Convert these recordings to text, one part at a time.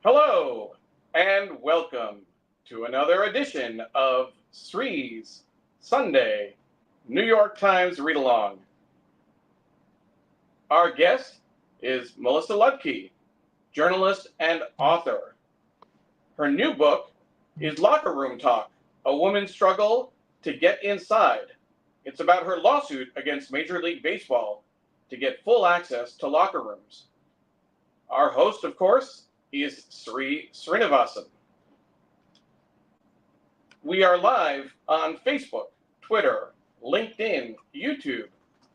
Hello, and welcome to another edition of Sri's Sunday New York Times Read-Along. Our guest is Melissa Ludtke, journalist and author. Her new book is Locker Room Talk, A Woman's Struggle to Get Inside. It's about her lawsuit against Major League Baseball to get full access to locker rooms. Our host, of course, is Sri Srinivasan. We are live on Facebook, Twitter, LinkedIn, YouTube,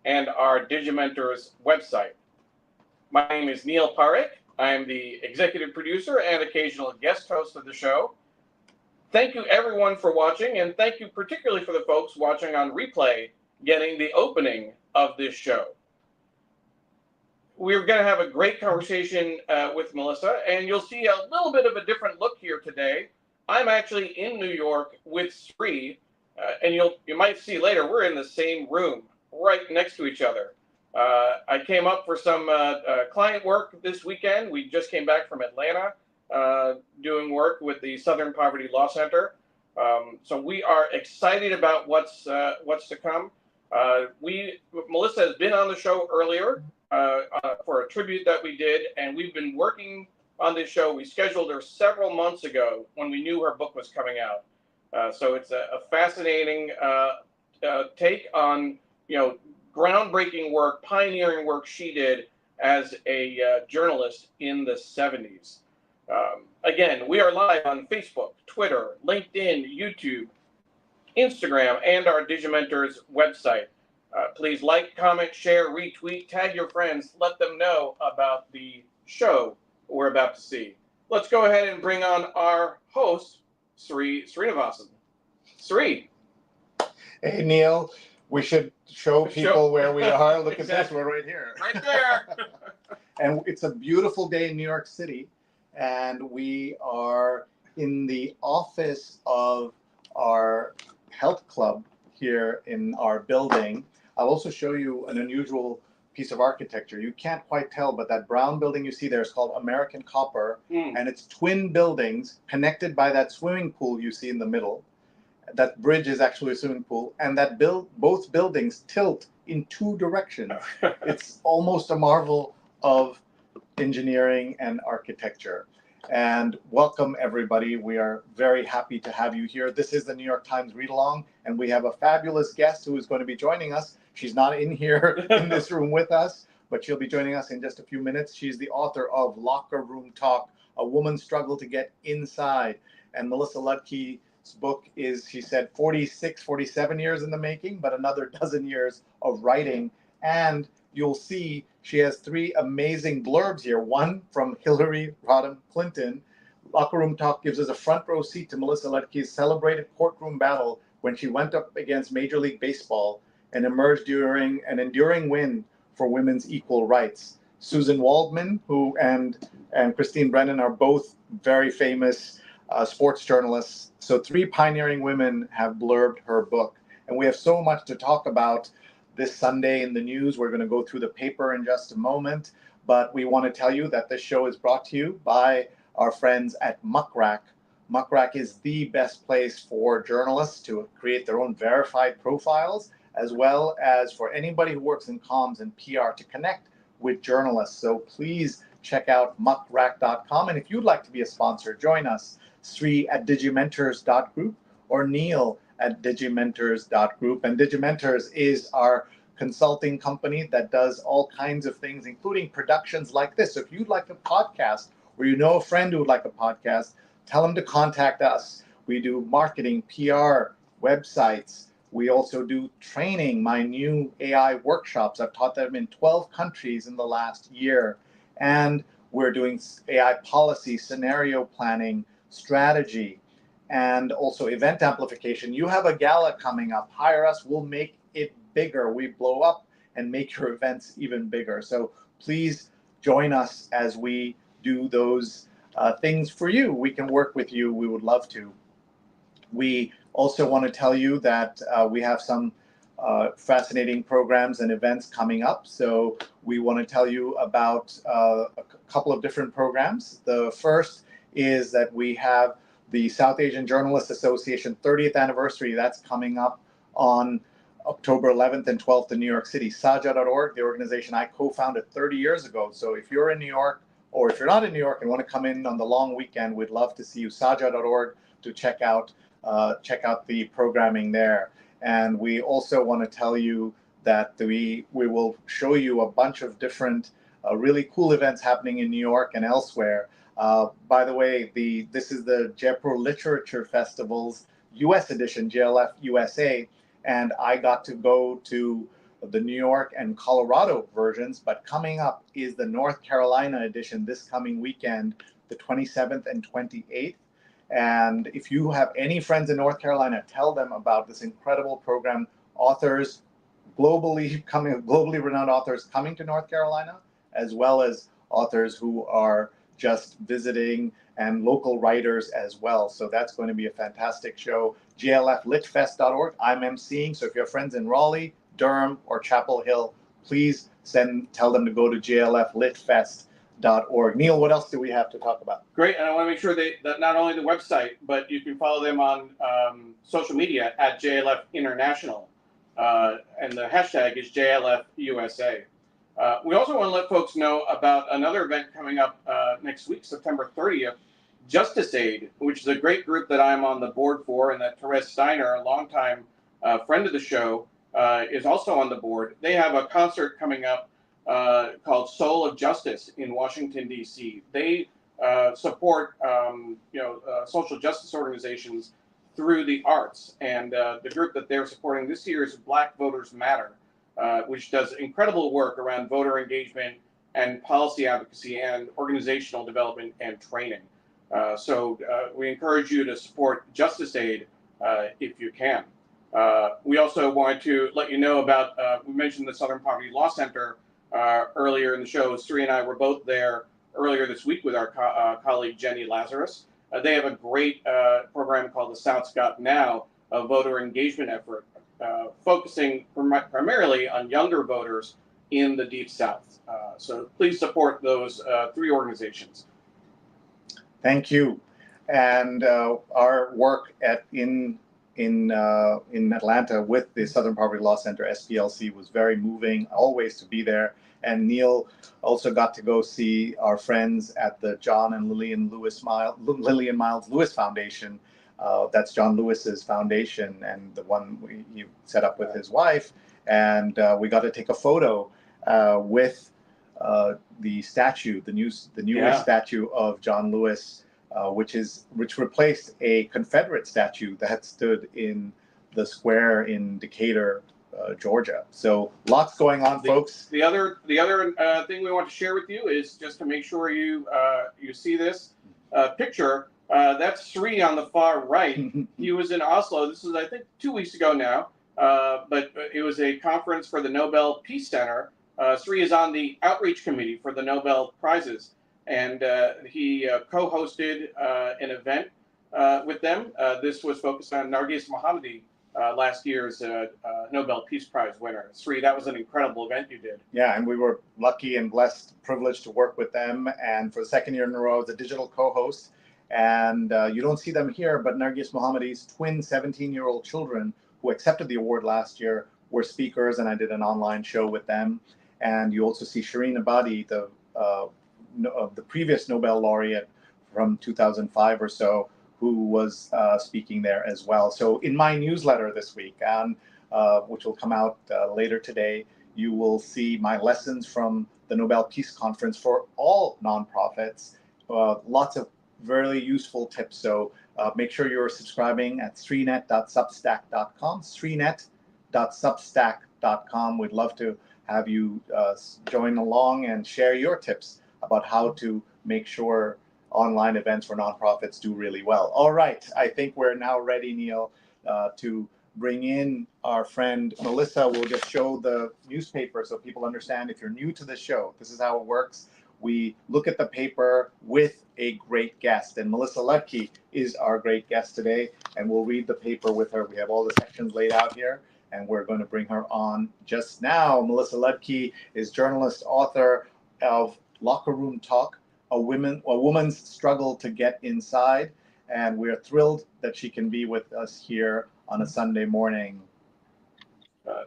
and our Digimentors website. My name is Neil Parekh. I am the executive producer and occasional guest host of the show. Thank you everyone for watching, and thank you particularly for the folks watching on replay getting the opening of this show. We're going to have a great conversation with Melissa, and you'll see a little bit of a different look here today. I'm actually in New York with Sri, and you might see later we're in the same room, right next to each other. I came up for some client work this weekend. We just came back from Atlanta, doing work with the Southern Poverty Law Center. So we are excited about what's to come. Melissa has been on the show earlier. For a tribute that we did, and we've been working on this show. We scheduled her several months ago when we knew her book was coming out. So it's a fascinating take on groundbreaking work, pioneering work she did as a journalist in the 70s. Again, we are live on Facebook, Twitter, LinkedIn, YouTube, Instagram, and our Digimentors website. Please like, comment, share, retweet, tag your friends, let them know about the show we're about to see. Let's go ahead and bring on our host, Sri Srinivasan. Sri. Hey, Neil. We should show people where we are. Look Exactly. at this. We're right here. Right there. And it's a beautiful day in New York City. And we are in the office of our health club here in our building. I'll also show you an unusual piece of architecture. You can't quite tell, but that brown building you see there is called American Copper, and it's twin buildings connected by that swimming pool you see in the middle. That bridge is actually a swimming pool, and that both buildings tilt in two directions. It's almost a marvel of engineering and architecture. And welcome, everybody. We are very happy to have you here. This is the New York Times Read-Along, and we have a fabulous guest who is going to be joining us. She's not in here in this room with us, but she'll be joining us in just a few minutes. She's the author of Locker Room Talk, A Woman's Struggle to Get Inside. And Melissa Ludtke's book is, she said, 46, 47 years in the making, but another dozen years of writing. And you'll see she has three amazing blurbs here. One from Hillary Rodham Clinton. Locker Room Talk gives us a front row seat to Melissa Ludtke's celebrated courtroom battle when she went up against Major League Baseball and emerged during an enduring win for women's equal rights. Susan Waldman, who and Christine Brennan are both very famous sports journalists. So three pioneering women have blurbed her book. And we have so much to talk about this Sunday in the news. We're going to go through the paper in just a moment, but we want to tell you that this show is brought to you by our friends at Muck Rack. Muck Rack is the best place for journalists to create their own verified profiles, as well as for anybody who works in comms and PR to connect with journalists. So please check out muckrack.com. And if you'd like to be a sponsor, join us, Sri at digimentors.group or Neil at digimentors.group. And Digimentors is our consulting company that does all kinds of things, including productions like this. So if you'd like a podcast, or you know a friend who would like a podcast, tell them to contact us. We do marketing, PR, websites. We also do training, my new AI workshops. I've taught them in 12 countries in the last year. And we're doing AI policy, scenario planning, strategy, and also event amplification. You have a gala coming up. Hire us. We'll make it bigger. We blow up and make your events even bigger. So please join us as we do those things for you. We can work with you. We would love to. We also want to tell you that we have some fascinating programs and events coming up. So we want to tell you about a couple of different programs. The first is that we have the South Asian Journalists Association 30th anniversary. That's coming up on October 11th and 12th in New York City. Saja.org, the organization I co-founded 30 years ago. So if you're in New York, or if you're not in New York and want to come in on the long weekend, we'd love to see you. Saja.org to check out the programming there. And we also want to tell you that we will show you a bunch of different really cool events happening in New York and elsewhere. By the way, this is the Jaipur Literature Festival's US edition, JLF USA, and I got to go to the New York and Colorado versions, but coming up is the North Carolina edition this coming weekend, the 27th and 28th. And if you have any friends in North Carolina, tell them about this incredible program. Authors, globally renowned authors coming to North Carolina, as well as authors who are just visiting and local writers as well. So that's going to be a fantastic show. JLFLitFest.org. I'm emceeing. So if you have friends in Raleigh, Durham, or Chapel Hill, please tell them to go to JLFLitFest.org. Neil, what else do we have to talk about? Great, and I want to make sure that not only the website, but you can follow them on social media at JLF International, and the hashtag is JLFUSA. We also want to let folks know about another event coming up next week, September 30th, Justice Aid, which is a great group that I'm on the board for, and that Therese Steiner, a longtime friend of the show, is also on the board. They have a concert coming up called Soul of Justice in Washington, D.C. They support social justice organizations through the arts, and the group that they're supporting this year is Black Voters Matter, which does incredible work around voter engagement and policy advocacy and organizational development and training. So we encourage you to support Justice Aid if you can. We also wanted to let you know about, we mentioned the Southern Poverty Law Center earlier in the show. Sri and I were both there earlier this week with our colleague Jenny Lazarus. They have a great program called the South's Got Now, a voter engagement effort focusing primarily on younger voters in the Deep South. So please support those three organizations. Thank you. And our work in Atlanta with the Southern Poverty Law Center, SPLC, was very moving, always to be there. And Neil also got to go see our friends at the John and Lillian Miles Lewis Foundation. That's John Lewis's foundation, and the one he set up with his wife. And we got to take a photo with the statue, the newest statue of John Lewis, which replaced a Confederate statue that stood in the square in Decatur, Georgia. So lots going on, folks. The other thing we want to share with you is just to make sure you see this picture. That's Sri on the far right. He was in Oslo. This was, I think, 2 weeks ago now. But it was a conference for the Nobel Peace Center. Sri is on the outreach committee for the Nobel Prizes, and he co-hosted an event with them. This was focused on Nargis Mohammadi, last year's Nobel Peace Prize winner. Sri, that was an incredible event you did. Yeah, and we were lucky and blessed, privileged to work with them. And for the second year in a row, as a digital co-host. And you don't see them here, but Nargis Mohammadi's twin 17-year-old children who accepted the award last year were speakers, and I did an online show with them. And you also see Shireen Ebadi, the previous Nobel laureate from 2005 or so, who was speaking there as well. So in my newsletter this week, which will come out later today, you will see my lessons from the Nobel Peace Conference for all nonprofits. Lots of very useful tips. So make sure you're subscribing at srinet.substack.com, srinet.substack.com. We'd love to have you join along and share your tips about how to make sure online events for nonprofits do really well. All right, I think we're now ready, Neil, to bring in our friend Melissa. We'll just show the newspaper so people understand. If you're new to the show, this is how it works. We look at the paper with a great guest, and Melissa Ludtke is our great guest today, and we'll read the paper with her. We have all the sections laid out here, and we're going to bring her on just now. Melissa Ludtke is journalist, author of Locker Room Talk, a woman's struggle to get inside. And we're thrilled that she can be with us here on a Sunday morning. Here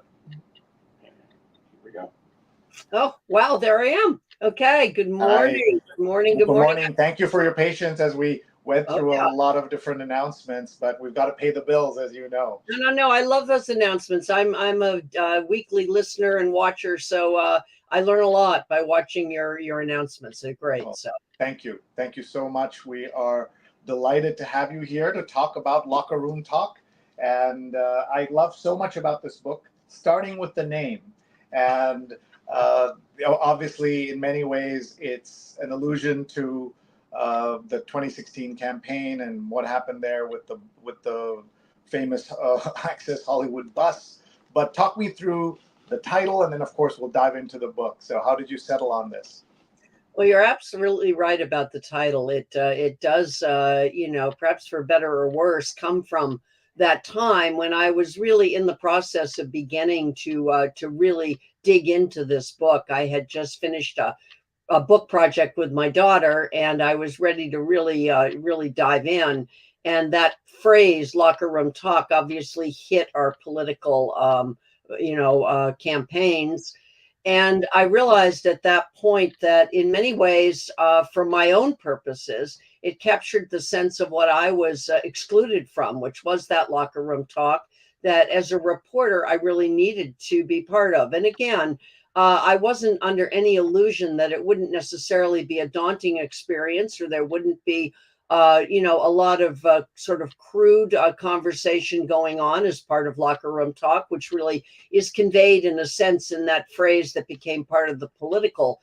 we go. Oh, wow, there I am. Okay, good morning. Good morning. Good morning. Thank you for your patience as we went through a lot of different announcements, but we've got to pay the bills, as you know. No. I love those announcements. I'm a weekly listener and watcher, so I learn a lot by watching your announcements. They're great. Oh, so thank you so much. We are delighted to have you here to talk about Locker Room Talk, and I love so much about this book, starting with the name, and obviously in many ways it's an allusion to the 2016 campaign and what happened there with the famous Access Hollywood bus. But talk me through the title, and then of course we'll dive into the book. So how did you settle on this? Well, you're absolutely right about the title. It does, perhaps for better or worse, come from that time when I was really in the process of beginning to really dig into this book. I had just finished a book project with my daughter, and I was ready to really dive in. And that phrase, locker room talk, obviously hit our political, campaigns. And I realized at that point that in many ways, for my own purposes, it captured the sense of what I was excluded from, which was that locker room talk that as a reporter, I really needed to be part of. And again, I wasn't under any illusion that it wouldn't necessarily be a daunting experience or there wouldn't be a lot of sort of crude conversation going on as part of locker room talk, which really is conveyed in a sense in that phrase that became part of the political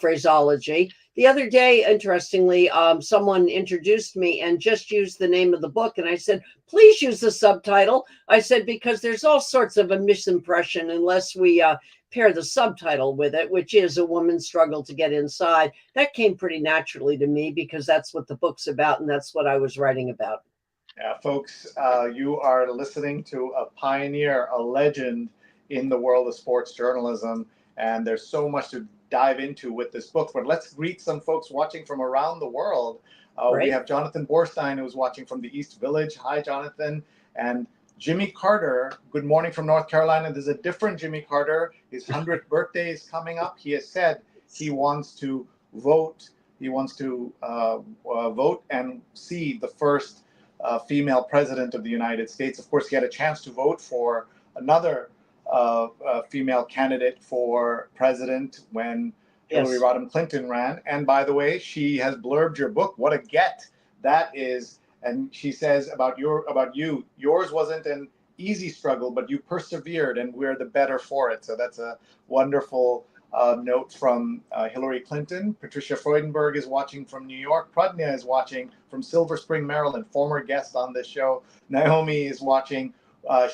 phraseology. The other day, interestingly, someone introduced me and just used the name of the book. And I said, please use the subtitle. I said, because there's all sorts of a misimpression unless we pair the subtitle with it, which is A Woman's Struggle to Get Inside. That came pretty naturally to me because that's what the book's about and that's what I was writing about. Yeah, folks, you are listening to a pioneer, a legend in the world of sports journalism, and there's so much to dive into with this book. But let's greet some folks watching from around the world. We have Jonathan Borstein, who's watching from the East Village. Hi, Jonathan. And Jimmy Carter, good morning from North Carolina. There's a different Jimmy Carter. His 100th birthday is coming up. He has said he wants to vote. He wants to vote and see the first female president of the United States. Of course, he had a chance to vote for another female candidate for president when Hillary Rodham Clinton ran. And by the way, she has blurbed your book. What a get that is. And she says about you, yours wasn't an easy struggle, but you persevered and we're the better for it. So that's a wonderful note from Hillary Clinton. Patricia Freudenberg is watching from New York. Pradnya is watching from Silver Spring, Maryland, former guest on this show. Naomi is watching,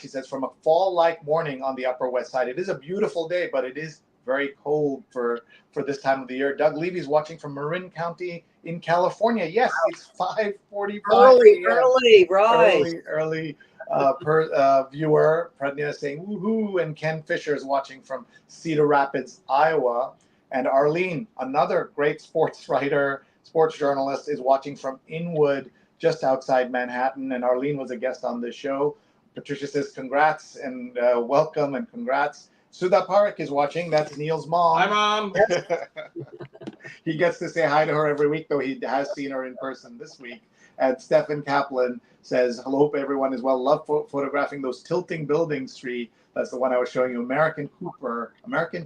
she says, from a fall-like morning on the Upper West Side. It is a beautiful day, but it is very cold for this time of the year. Doug Levy is watching from Marin County in California. Yes, it's 5:45. Early rise. Early viewer. Pradnya is saying woohoo, and Ken Fisher is watching from Cedar Rapids, Iowa. And Arlene, another great sports writer, sports journalist, is watching from Inwood, just outside Manhattan. And Arlene was a guest on this show. Patricia says congrats and welcome and congrats. Sudha Parekh is watching. That's Neil's mom. Hi, Mom. He gets to say hi to her every week, though he has seen her in person this week. And Stephen Kaplan says, hello, hope everyone is well. Love photographing those tilting buildings, Sri. That's the one I was showing you, American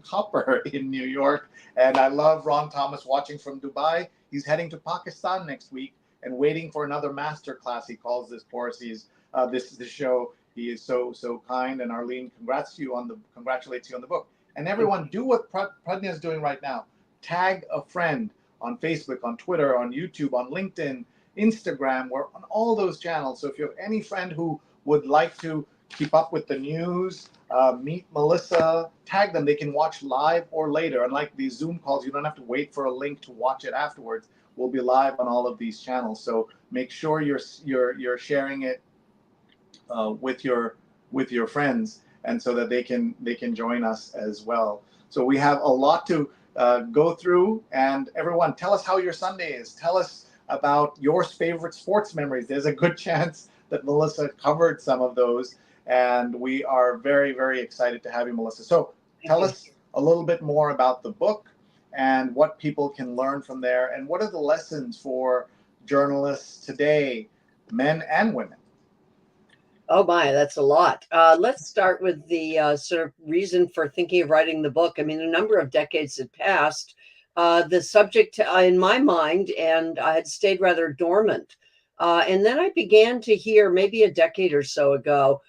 Copper in New York. And I love Ron Thomas watching from Dubai. He's heading to Pakistan next week and waiting for another master class, he calls this course. This show. He is so kind. And Arlene, congratulates you on the book. And everyone, do what Pradnya is doing right now. Tag a friend on Facebook, on Twitter, on YouTube, on LinkedIn, Instagram. We're on all those channels. So if you have any friend who would like to keep up with the news, meet Melissa, tag them. They can watch live or later. Unlike these Zoom calls, you don't have to wait for a link to watch it afterwards. We'll be live on all of these channels. So make sure you're sharing it with your friends, and so that they can join us as well. So we have a lot to go through, and everyone, tell us how your Sunday is. Tell us about your favorite sports memories. There's a good chance that Melissa covered some of those, and we are very, very excited to have you, Melissa. So tell us a little bit more about the book and what people can learn from there, and what are the lessons for journalists today, men and women? Oh my, that's a lot. Let's start with the sort of reason for thinking of writing the book. I mean, a number of decades had passed. The subject in my mind and I had stayed rather dormant. And then I began to hear, maybe a decade or so ago,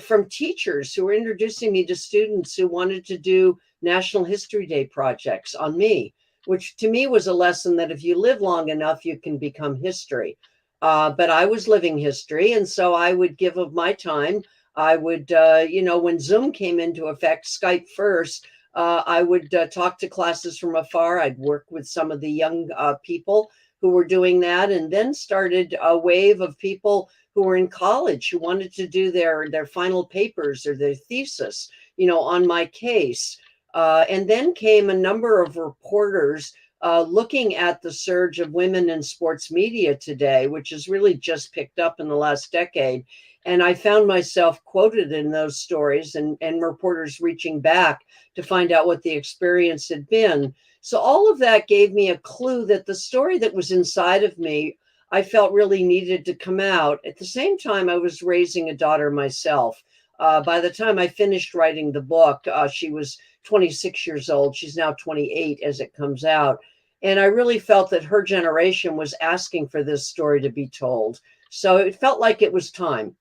from teachers who were introducing me to students who wanted to do National History Day projects on me, which to me was a lesson that if you live long enough, you can become history. But I was living history, and so I would give of my time. I would, when Zoom came into effect, Skype first, I would talk to classes from afar. I'd work with some of the young people who were doing that, and then started a wave of people who were in college who wanted to do their final papers or their thesis, on my case. And then came a number of reporters looking at the surge of women in sports media today, which has really just picked up in the last decade. And I found myself quoted in those stories and reporters reaching back to find out what the experience had been. So all of that gave me a clue that the story that was inside of me, I felt really needed to come out. At the same time, I was raising a daughter myself. By the time I finished writing the book, she was 26 years old. She's now 28 as it comes out. And I really felt that her generation was asking for this story to be told. So it felt like it was time.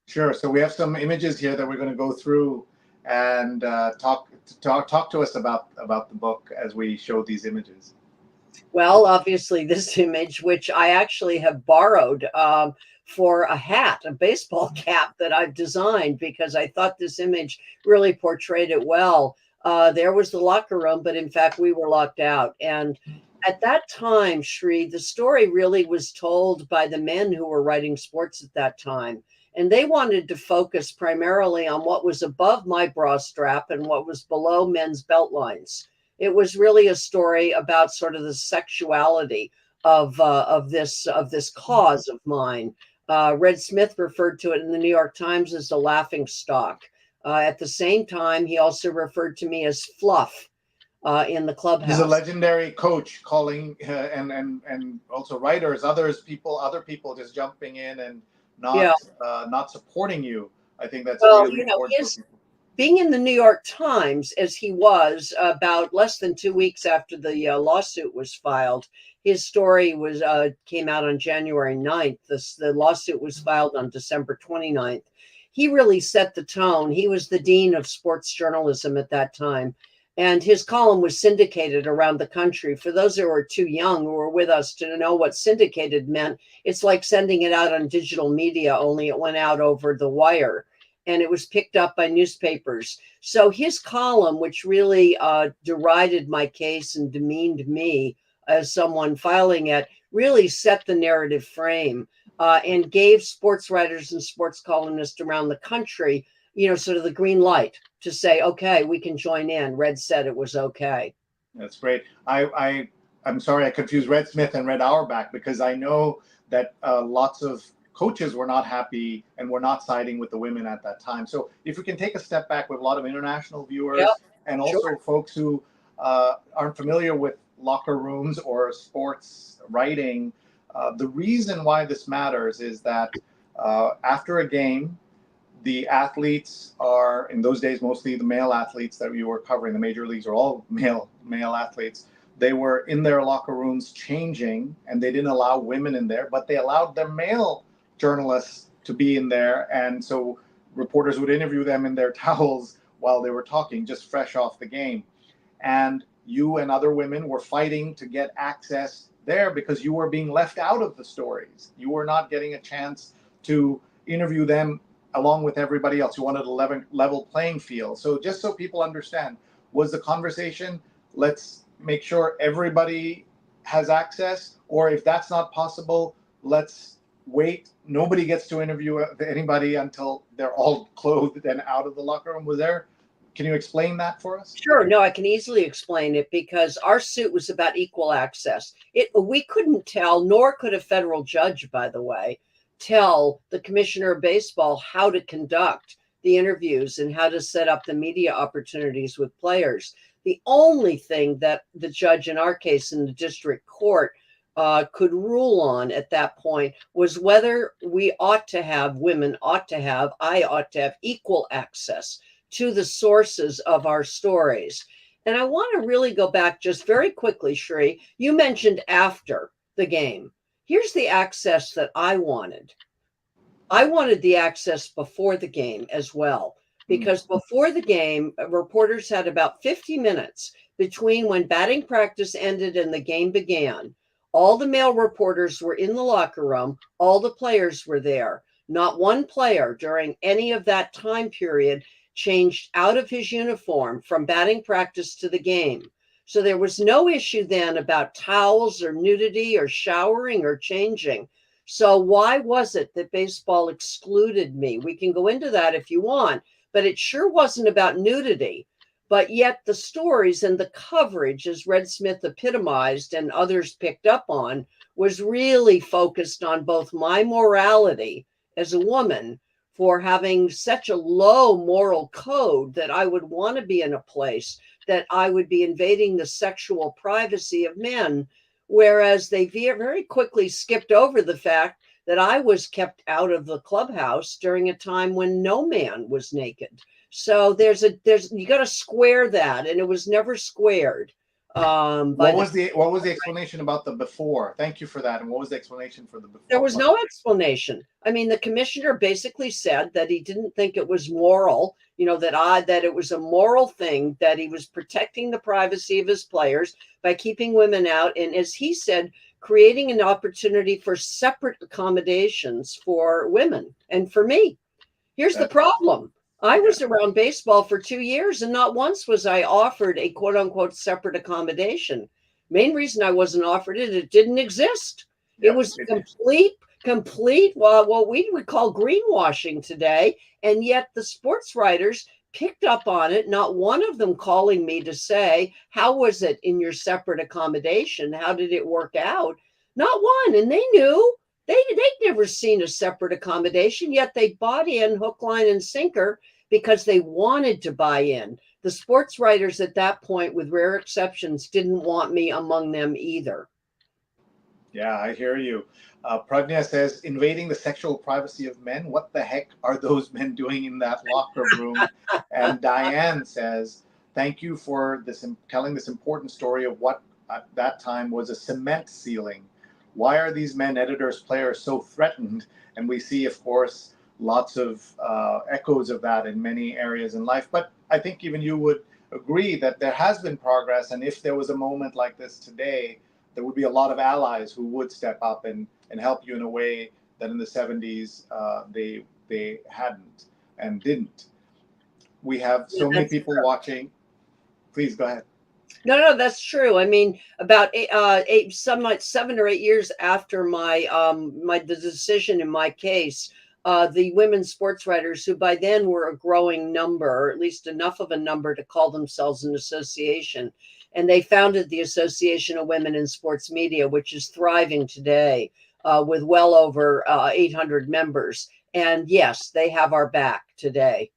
Sure. So we have some images here that we're going to go through and talk to us about the book as we show these images. Well, obviously, this image, which I actually have borrowed for a hat, a baseball cap that I've designed, because I thought this image really portrayed it well. There was the locker room, but in fact, we were locked out. And at that time, Shri, the story really was told by the men who were writing sports at that time. And they wanted to focus primarily on what was above my bra strap and what was below men's belt lines. It was really a story about sort of the sexuality of this cause of mine. Red Smith referred to it in the New York Times as the laughing stock. At the same time, he also referred to me as fluff in the clubhouse. There's a legendary coach calling, and also writers, other people just jumping in and not supporting you. I think that's really important. Being in the New York Times, as he was about less than 2 weeks after the lawsuit was filed, his story came out on January 9th. The lawsuit was filed on December 29th. He really set the tone. He was the dean of sports journalism at that time. And his column was syndicated around the country. For those who are too young who were with us to know what syndicated meant, it's like sending it out on digital media, only it went out over the wire. And it was picked up by newspapers. So his column, which really derided my case and demeaned me as someone filing it, really set the narrative frame and gave sports writers and sports columnists around the country, sort of the green light to say, okay, we can join in. Red said it was okay. That's great. I'm sorry I confused Red Smith and Red Auerbach, because I know that lots of coaches were not happy and were not siding with the women at that time. So if we can take a step back, with a lot of international viewers and also folks who aren't familiar with locker rooms or sports writing, the reason why this matters is that after a game, the athletes are, in those days, mostly the male athletes that we were covering. The major leagues are all male athletes. They were in their locker rooms changing, and they didn't allow women in there, but they allowed their male journalists to be in there. And so reporters would interview them in their towels while they were talking, just fresh off the game. And you and other women were fighting to get access there because you were being left out of the stories. You were not getting a chance to interview them along with everybody else. You wanted a level playing field. So just so people understand, was the conversation, let's make sure everybody has access, or if that's not possible, let's wait. Nobody gets to interview anybody until they're all clothed and out of the locker room. Can you explain that for us? Sure. No, I can easily explain it because our suit was about equal access. We couldn't tell, nor could a federal judge, by the way, tell the commissioner of baseball how to conduct the interviews and how to set up the media opportunities with players. The only thing that the judge in our case in the district court could rule on at that point was whether I ought to have equal access to the sources of our stories. And I want to really go back just very quickly, Shri. You mentioned after the game. Here's the access that I wanted. I wanted the access before the game as well, because before the game, reporters had about 50 minutes between when batting practice ended and the game began. All the male reporters were in the locker room. All the players were there. Not one player during any of that time period changed out of his uniform from batting practice to the game. So there was no issue then about towels or nudity or showering or changing. So why was it that baseball excluded me? We can go into that if you want, but it sure wasn't about nudity. But yet the stories and the coverage, as Red Smith epitomized and others picked up on, was really focused on both my morality as a woman for having such a low moral code that I would want to be in a place that I would be invading the sexual privacy of men, whereas they very quickly skipped over the fact that I was kept out of the clubhouse during a time when no man was naked. So you got to square that, and it was never squared. What was the explanation about the before? Thank you for that. And what was the explanation for the before? There was no explanation. I mean, the commissioner basically said that he didn't think it was moral, that it was a moral thing, that he was protecting the privacy of his players by keeping women out. And as he said, creating an opportunity for separate accommodations for women and for me. Here's the problem. I was around baseball for 2 years and not once was I offered a quote unquote separate accommodation. Main reason I wasn't offered it didn't exist. It was complete, what we would call greenwashing today. And yet the sports writers picked up on it, not one of them calling me to say, how was it in your separate accommodation? How did it work out? Not one. And they knew. They'd never seen a separate accommodation, yet they bought in hook, line, and sinker because they wanted to buy in. The sports writers at that point, with rare exceptions, didn't want me among them either. Yeah, I hear you. Pragnya says, invading the sexual privacy of men. What the heck are those men doing in that locker room? And Diane says, thank you for telling this important story of what at that time was a cement ceiling. Why are these men, editors, players, so threatened? And we see, of course, lots of echoes of that in many areas in life. But I think even you would agree that there has been progress. And if there was a moment like this today, there would be a lot of allies who would step up and help you in a way that in the 70s they hadn't and didn't. We have so many people watching. Please go ahead. No, that's true. I mean, about 7 or 8 years after the decision in my case, the women sports writers, who by then were a growing number, or at least enough of a number to call themselves an association, and they founded the Association of Women in Sports Media, which is thriving today with well over 800 members. And yes, they have our back today.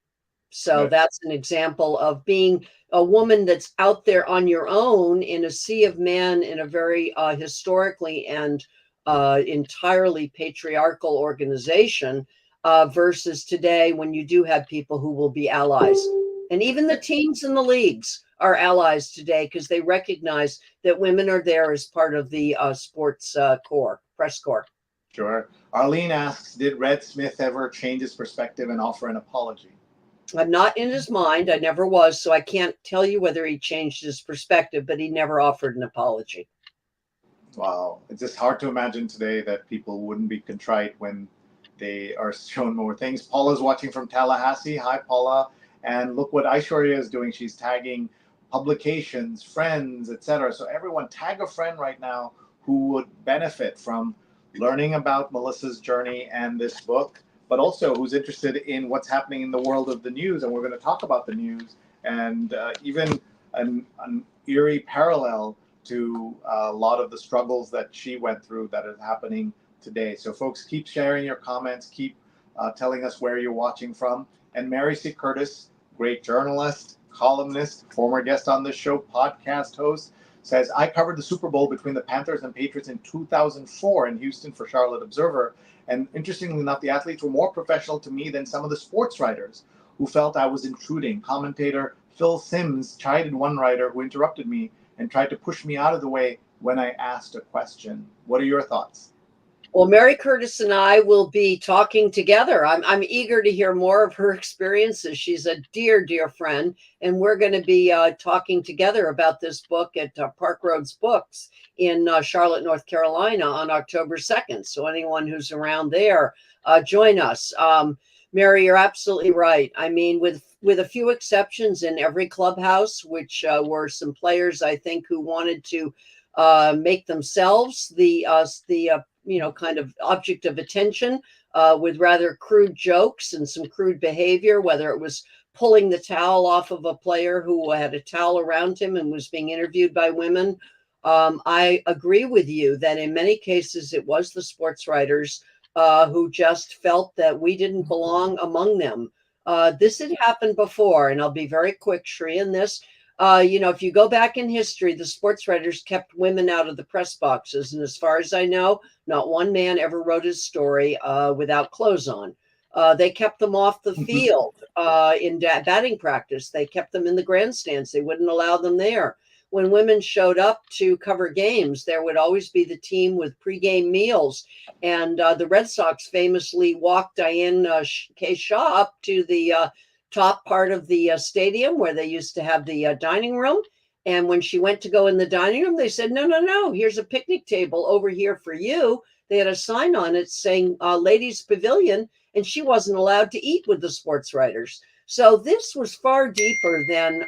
So that's an example of being a woman that's out there on your own in a sea of men in a very historically and entirely patriarchal organization versus today when you do have people who will be allies. And even the teams and the leagues are allies today because they recognize that women are there as part of the sports press corps. Sure. Arlene asks, did Red Smith ever change his perspective and offer an apology? I'm not in his mind. I never was, so I can't tell you whether he changed his perspective, but he never offered an apology. Wow. It's just hard to imagine today that people wouldn't be contrite when they are shown more things. Paula's watching from Tallahassee. Hi, Paula. And look what Aishwarya is doing. She's tagging publications, friends, etc. So everyone tag a friend right now who would benefit from learning about Melissa's journey and this book, but also who's interested in what's happening in the world of the news. And we're going to talk about the news and even an eerie parallel to a lot of the struggles that she went through that is happening today. So folks, keep sharing your comments, keep telling us where you're watching from. And Mary C. Curtis, great journalist, columnist, former guest on this show, podcast host, says, I covered the Super Bowl between the Panthers and Patriots in 2004 in Houston for Charlotte Observer. And interestingly enough, the athletes were more professional to me than some of the sports writers who felt I was intruding. Commentator Phil Simms chided one writer who interrupted me and tried to push me out of the way when I asked a question. What are your thoughts? Well, Mary Curtis and I will be talking together. I'm eager to hear more of her experiences. She's a dear, dear friend, and we're going to be talking together about this book at Park Roads Books in Charlotte, North Carolina on October 2nd. So anyone who's around there, join us. Mary, you're absolutely right. I mean, with a few exceptions in every clubhouse, which were some players, I think, who wanted to make themselves the kind of object of attention with rather crude jokes and some crude behavior, whether it was pulling the towel off of a player who had a towel around him and was being interviewed by women. I agree with you that in many cases it was the sports writers who just felt that we didn't belong among them. This had happened before, and I'll be very quick, Shri, in this. If you go back in history, the sports writers kept women out of the press boxes. And as far as I know, not one man ever wrote his story without clothes on. They kept them off the field in batting practice. They kept them in the grandstands. They wouldn't allow them there. When women showed up to cover games, there would always be the team with pregame meals. And the Red Sox famously walked Diane K. Shaw up to the top part of the stadium where they used to have the dining room. And when she went to go in the dining room, they said, no, here's a picnic table over here for you. They had a sign on it saying ladies pavilion, and she wasn't allowed to eat with the sports writers. So this was far deeper than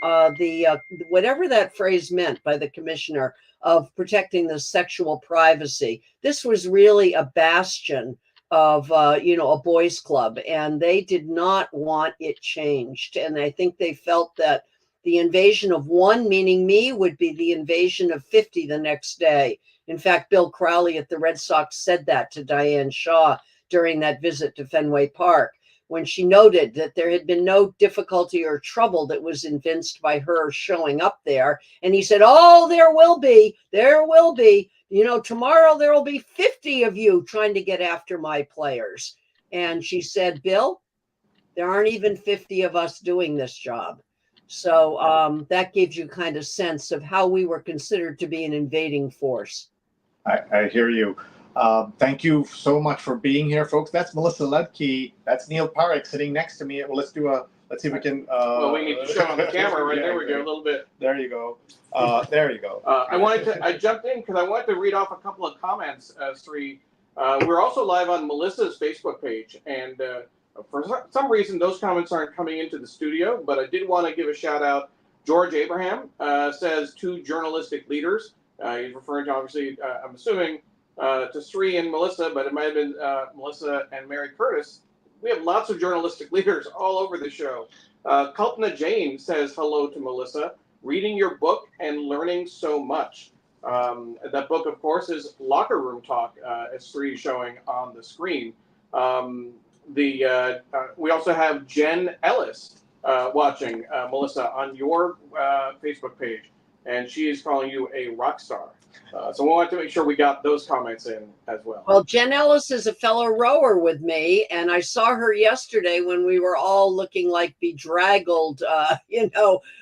whatever that phrase meant by the commissioner of protecting the sexual privacy. This was really a bastion of a boys' club, and they did not want it changed. And I think they felt that the invasion of one, meaning me, would be the invasion of 50 the next day. In fact, Bill Crowley at the Red Sox said that to Diane Shaw during that visit to Fenway Park, when she noted that there had been no difficulty or trouble that was evinced by her showing up there. And he said, oh, there will be. Tomorrow there will be 50 of you trying to get after my players. And she said, Bill, there aren't even 50 of us doing this job. So that gives you kind of sense of how we were considered to be an invading force. I hear you. Thank you so much for being here, folks. That's Melissa Ludtke. That's Neil Parekh sitting next to me. Well, let's see if we can. Well, we need to show on the camera right there. We go a little bit. There you go. There you go. I jumped in because I wanted to read off a couple of comments, Sri. We're also live on Melissa's Facebook page, and for some reason those comments aren't coming into the studio, but I did want to give a shout out. George Abraham says two journalistic leaders. He's referring to, obviously, I'm assuming, to Sri and Melissa, but it might have been Melissa and Mary Curtis. We have lots of journalistic leaders all over the show. Kalpana Jain says hello to Melissa, reading your book and learning so much. That book, of course, is Locker Room Talk, as Sri is showing on the screen. We also have Jen Ellis watching, Melissa, on your Facebook page, and she is calling you a rock star. So we wanted to make sure we got those comments in as well. Well, Jen Ellis is a fellow rower with me, and I saw her yesterday when we were all looking like bedraggled,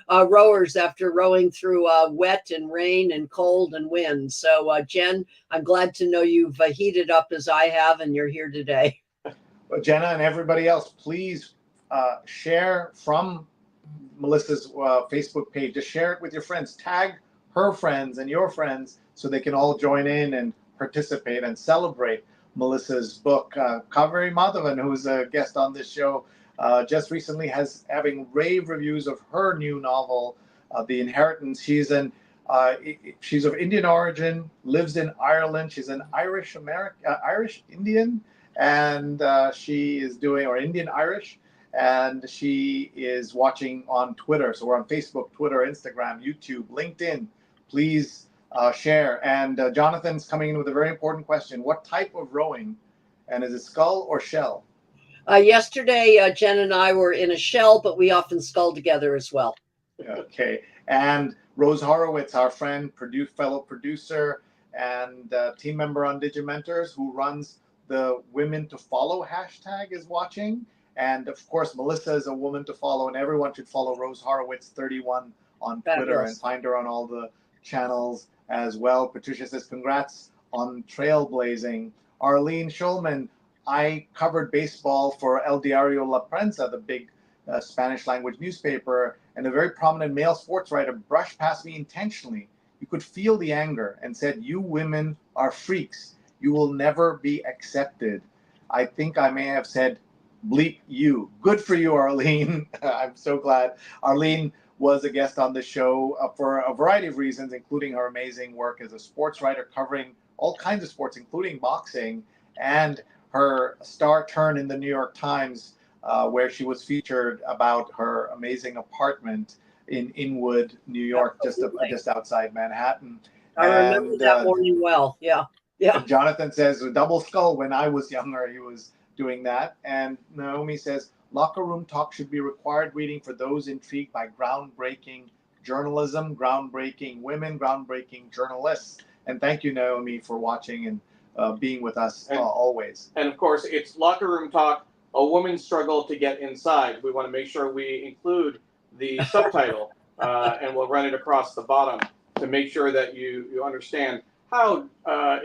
rowers after rowing through wet and rain and cold and wind. So, Jen, I'm glad to know you've heated up as I have, and you're here today. Well, Jenna and everybody else, please share from Melissa's Facebook page. Just share it with your friends. Tag her friends and your friends so they can all join in and participate and celebrate Melissa's book. Kaveri Madhavan, who's a guest on this show, just recently having rave reviews of her new novel, The Inheritance. She's of Indian origin, lives in Ireland. She's an Irish Indian, and she is doing, or Indian Irish, and she is watching on Twitter. So we're on Facebook, Twitter, Instagram, YouTube, LinkedIn. Please share. And Jonathan's coming in with a very important question. What type of rowing? And is it scull or shell? Yesterday, Jen and I were in a shell, but we often scull together as well. Okay. And Rose Horowitz, our friend, fellow producer, and team member on Digimentors, who runs the Women to Follow hashtag, is watching. And of course, Melissa is a woman to follow, and everyone should follow Rose Horowitz 31 on Twitter and find her on all the channels as well. Patricia says, congrats on trailblazing. Arlene Schulman, I covered baseball for El Diario La Prensa, the big Spanish language newspaper, and a very prominent male sports writer brushed past me intentionally. You could feel the anger and said, "You women are freaks. You will never be accepted." I think I may have said, "Bleep you." Good for you, Arlene. I'm so glad. Arlene was a guest on the show for a variety of reasons, including her amazing work as a sports writer covering all kinds of sports, including boxing, and her star turn in the New York Times, where she was featured about her amazing apartment in Inwood, New York, just outside Manhattan. I remember that morning well. Yeah. Jonathan says, a double skull. When I was younger, he was doing that. And Naomi says, locker room talk should be required reading for those intrigued by groundbreaking journalism, groundbreaking women, groundbreaking journalists. And thank you, Naomi, for watching and being with us always. And of course, it's Locker Room Talk, a woman's struggle to get inside. We want to make sure we include the subtitle, and we'll run it across the bottom to make sure that you understand how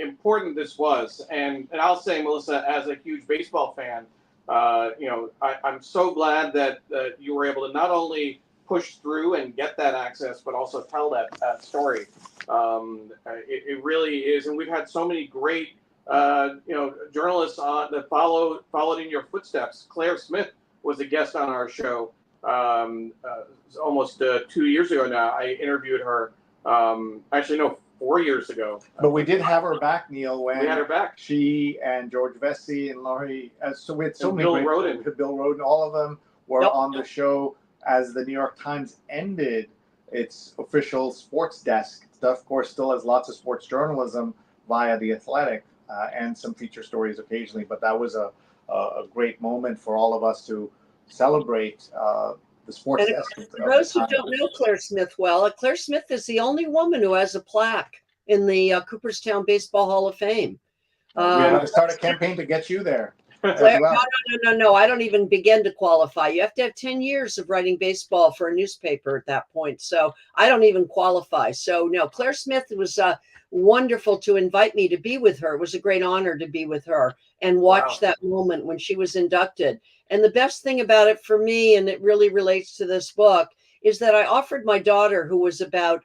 important this was. And I'll say, Melissa, as a huge baseball fan, I'm so glad that you were able to not only push through and get that access, but also tell that story. It really is, and we've had so many great journalists that followed in your footsteps. Claire Smith was a guest on our show almost 2 years ago now. I interviewed her. 4 years ago. But we did have her back, Neil, when we had her back. She and George Vesey and Laurie, so we had so many Bill Roden. Bill Roden, all of them were on the show as the New York Times ended its official sports desk. Of course, still has lots of sports journalism via The Athletic and some feature stories occasionally. But that was a great moment for all of us to celebrate the sports desk. For those who don't know Claire Smith well, Claire Smith is the only woman who has a plaque in the Cooperstown Baseball Hall of Fame. We have to start a campaign to get you there. Claire, no. I don't even begin to qualify. You have to have 10 years of writing baseball for a newspaper at that point. So I don't even qualify. So no, Claire Smith was wonderful to invite me to be with her. It was a great honor to be with her and watch that moment when she was inducted. And the best thing about it for me, and it really relates to this book, is that I offered my daughter, who was about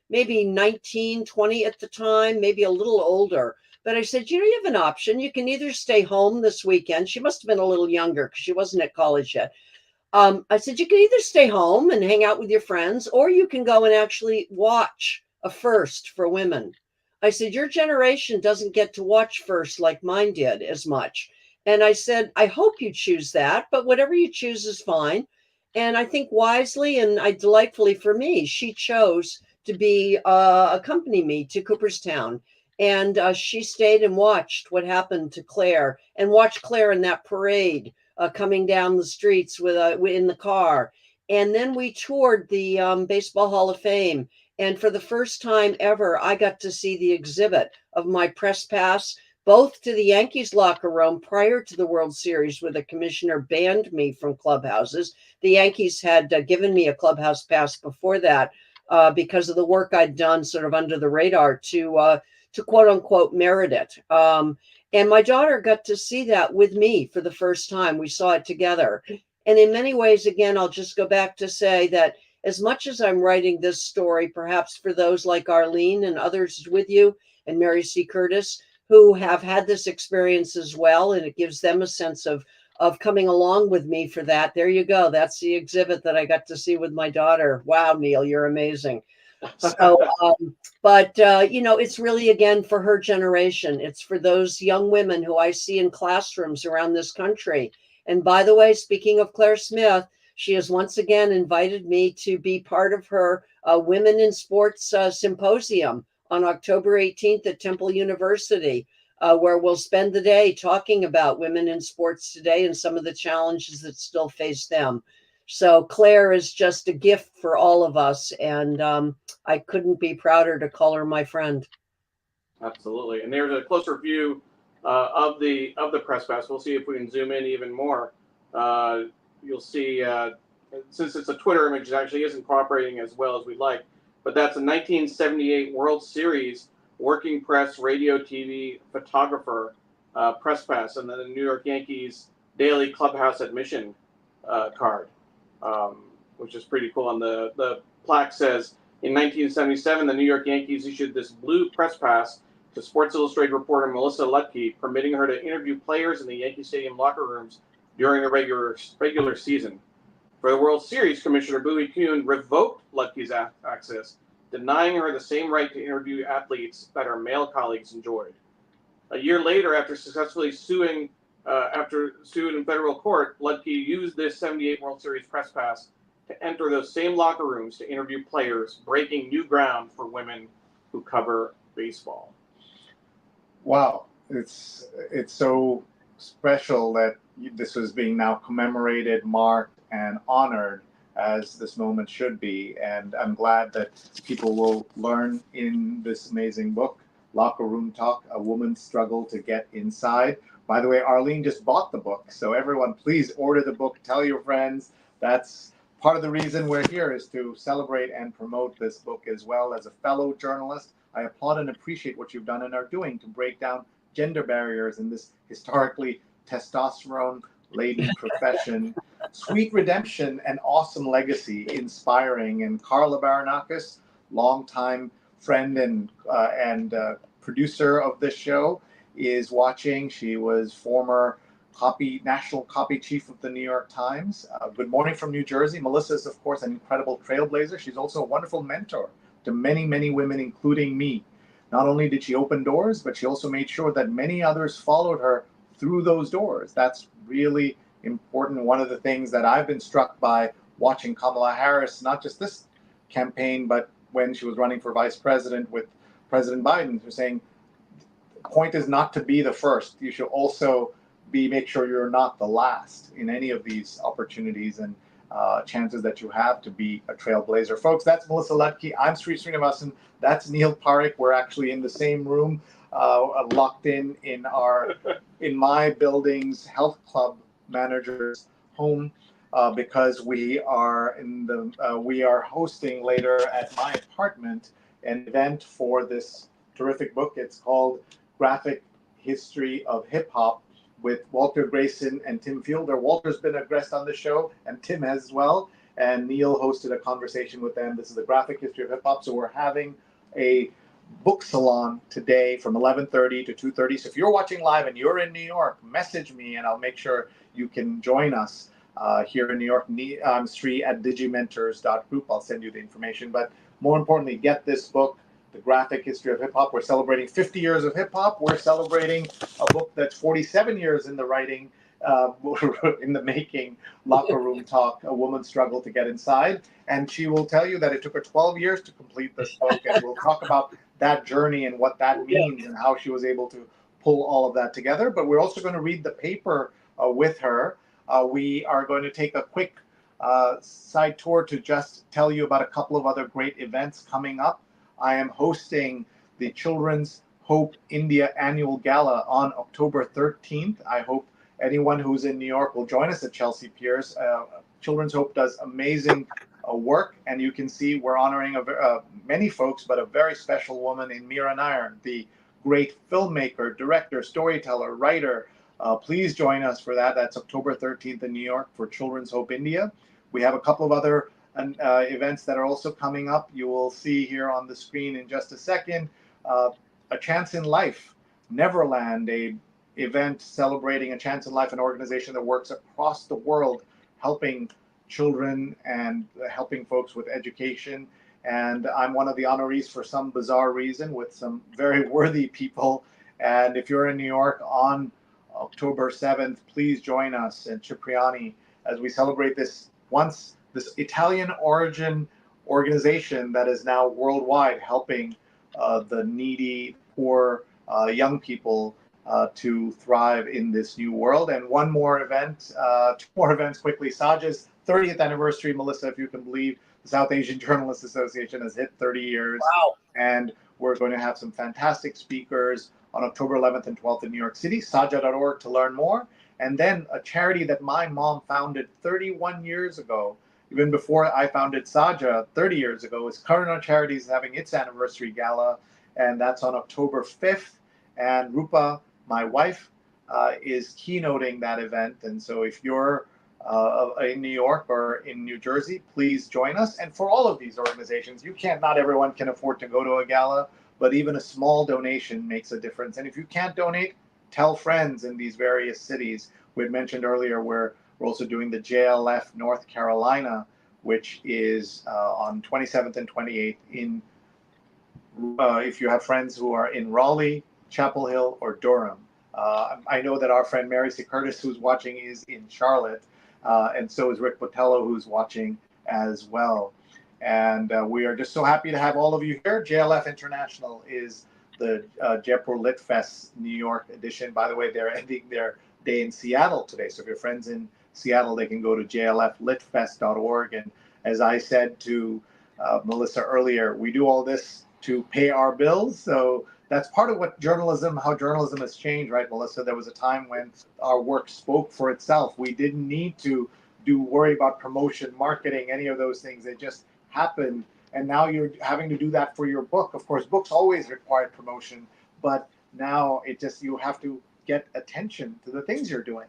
maybe 19, 20 at the time, maybe a little older. But I said, you have an option. You can either stay home this weekend. She must have been a little younger because she wasn't at college yet. I said, you can either stay home and hang out with your friends, or you can go and actually watch a first for women. I said, your generation doesn't get to watch first like mine did as much. And I said, I hope you choose that, but whatever you choose is fine. And I think wisely and delightfully for me, she chose to accompany me to Cooperstown. And she stayed and watched what happened to Claire and watched Claire in that parade coming down the streets in the car. And then we toured the Baseball Hall of Fame. And for the first time ever, I got to see the exhibit of my press pass, both to the Yankees locker room prior to the World Series, where the commissioner banned me from clubhouses. The Yankees had given me a clubhouse pass before that because of the work I'd done sort of under the radar to quote unquote merit it. And my daughter got to see that with me for the first time. We saw it together. And in many ways, again, I'll just go back to say that as much as I'm writing this story, perhaps for those like Arlene and others with you and Mary C. Curtis, who have had this experience as well, and it gives them a sense of coming along with me for that. There you go. That's the exhibit that I got to see with my daughter. Wow, Neil, you're amazing. So, it's really, again, for her generation. It's for those young women who I see in classrooms around this country. And by the way, speaking of Claire Smith, she has once again invited me to be part of her Women in Sports Symposium on October 18th at Temple University, where we'll spend the day talking about women in sports today and some of the challenges that still face them. So Claire is just a gift for all of us, and I couldn't be prouder to call her my friend. Absolutely. And there's a closer view of the press pass. We'll see if we can zoom in even more. You'll see, since it's a Twitter image, it actually isn't cooperating as well as we'd like. But that's a 1978 World Series working press, radio, TV, photographer press pass, and then the New York Yankees daily clubhouse admission card, which is pretty cool. And the plaque says, in 1977, the New York Yankees issued this blue press pass to Sports Illustrated reporter Melissa Ludtke, permitting her to interview players in the Yankee Stadium locker rooms during the regular season. For the World Series, Commissioner Bowie Kuhn revoked Ludtke's access, denying her the same right to interview athletes that her male colleagues enjoyed. A year later, after successfully suing in federal court, Ludtke used this 78 World Series press pass to enter those same locker rooms to interview players, breaking new ground for women who cover baseball. Wow, it's so special that this is being now commemorated, marked, and honored as this moment should be. And I'm glad that people will learn in this amazing book, Locker Room Talk, A Woman's Struggle to Get Inside. By the way, Arlene just bought the book, so everyone please order the book, tell your friends. That's part of the reason we're here, is to celebrate and promote this book as well. As a fellow journalist, I applaud and appreciate what you've done and are doing to break down gender barriers in this historically testosterone-laden profession. Sweet redemption and awesome legacy, inspiring. And Carla Baranakis, longtime friend and producer of this show, is watching. She was former national copy chief of the New York Times. Good morning from New Jersey. Melissa is, of course, an incredible trailblazer. She's also a wonderful mentor to many, many women, including me. Not only did she open doors, but she also made sure that many others followed her through those doors. That's really important. One of the things that I've been struck by watching Kamala Harris, not just this campaign, but when she was running for vice president with President Biden, who's saying, the point is not to be the first. You should also make sure you're not the last in any of these opportunities and chances that you have to be a trailblazer. Folks, that's Melissa Ludtke. I'm Sri Srinivasan. That's Neil Parekh. We're actually in the same room, locked in my building's health club manager's home, because we are hosting later at my apartment an event for this terrific book. It's called Graphic History of Hip Hop, with Walter Grayson and Tim Fielder. Walter's been a guest on the show, and Tim has as well. And Neil hosted a conversation with them. This is the Graphic History of Hip Hop. So we're having a book salon today from 11:30 to 2:30. So if you're watching live and you're in New York, message me and I'll make sure you can join us here in New York. I'm Sri at digimentors.group. I'll send you the information. But more importantly, get this book, The Graphic History of Hip Hop. We're celebrating 50 years of hip hop. We're celebrating a book that's 47 years in the writing, in the making, Locker Room Talk, A Woman's Struggle to Get Inside. And she will tell you that it took her 12 years to complete this book. And we'll talk about that journey and what that means and how she was able to pull all of that together. But we're also going to read the paper with her. We are going to take a quick side tour to just tell you about a couple of other great events coming up. I am hosting the Children's Hope India Annual Gala on October 13th. I hope anyone who's in New York will join us at Chelsea Piers. Children's Hope does amazing work, and you can see we're honoring many folks, but a very special woman in Meera Nair, the great filmmaker, director, storyteller, writer. Please join us for that. That's October 13th in New York for Children's Hope India. We have a couple of other events that are also coming up. You will see here on the screen in just a second. A Chance in Life, Neverland, a event celebrating A Chance in Life, an organization that works across the world helping children and helping folks with education. And I'm one of the honorees for some bizarre reason with some very worthy people. And if you're in New York on October 7th. Please join us in Cipriani as we celebrate this Italian origin organization that is now worldwide helping the needy, poor young people to thrive in this new world. And one more event, two more events quickly. Saja's 30th anniversary, Melissa, if you can believe, the South Asian Journalists Association has hit 30 years. Wow. And we're going to have some fantastic speakers on October 11th and 12th in New York City, saja.org to learn more. And then a charity that my mom founded 31 years ago, even before I founded Saja 30 years ago, is Karuna Charities having its anniversary gala, and that's on October 5th. And Rupa, my wife, is keynoting that event. And so if you're in New York or in New Jersey, please join us. And for all of these organizations, not everyone can afford to go to a gala, but even a small donation makes a difference. And if you can't donate, tell friends in these various cities. We had mentioned earlier we're also doing the JLF North Carolina, which is on 27th and 28th if you have friends who are in Raleigh, Chapel Hill, or Durham. I know that our friend Mary C. Curtis, who's watching, is in Charlotte, and so is Rick Botello, who's watching as well. And we are just so happy to have all of you here. JLF International is the Jaipur Lit Fest New York edition. By the way, they're ending their day in Seattle today. So if your friends in Seattle, they can go to jlflitfest.org. And as I said to Melissa earlier, we do all this to pay our bills. So that's part of how journalism has changed, right, Melissa? There was a time when our work spoke for itself. We didn't need to worry about promotion, marketing, any of those things. It just happened. And now you're having to do that for your book. Of course, books always required promotion, but now you have to get attention to the things you're doing.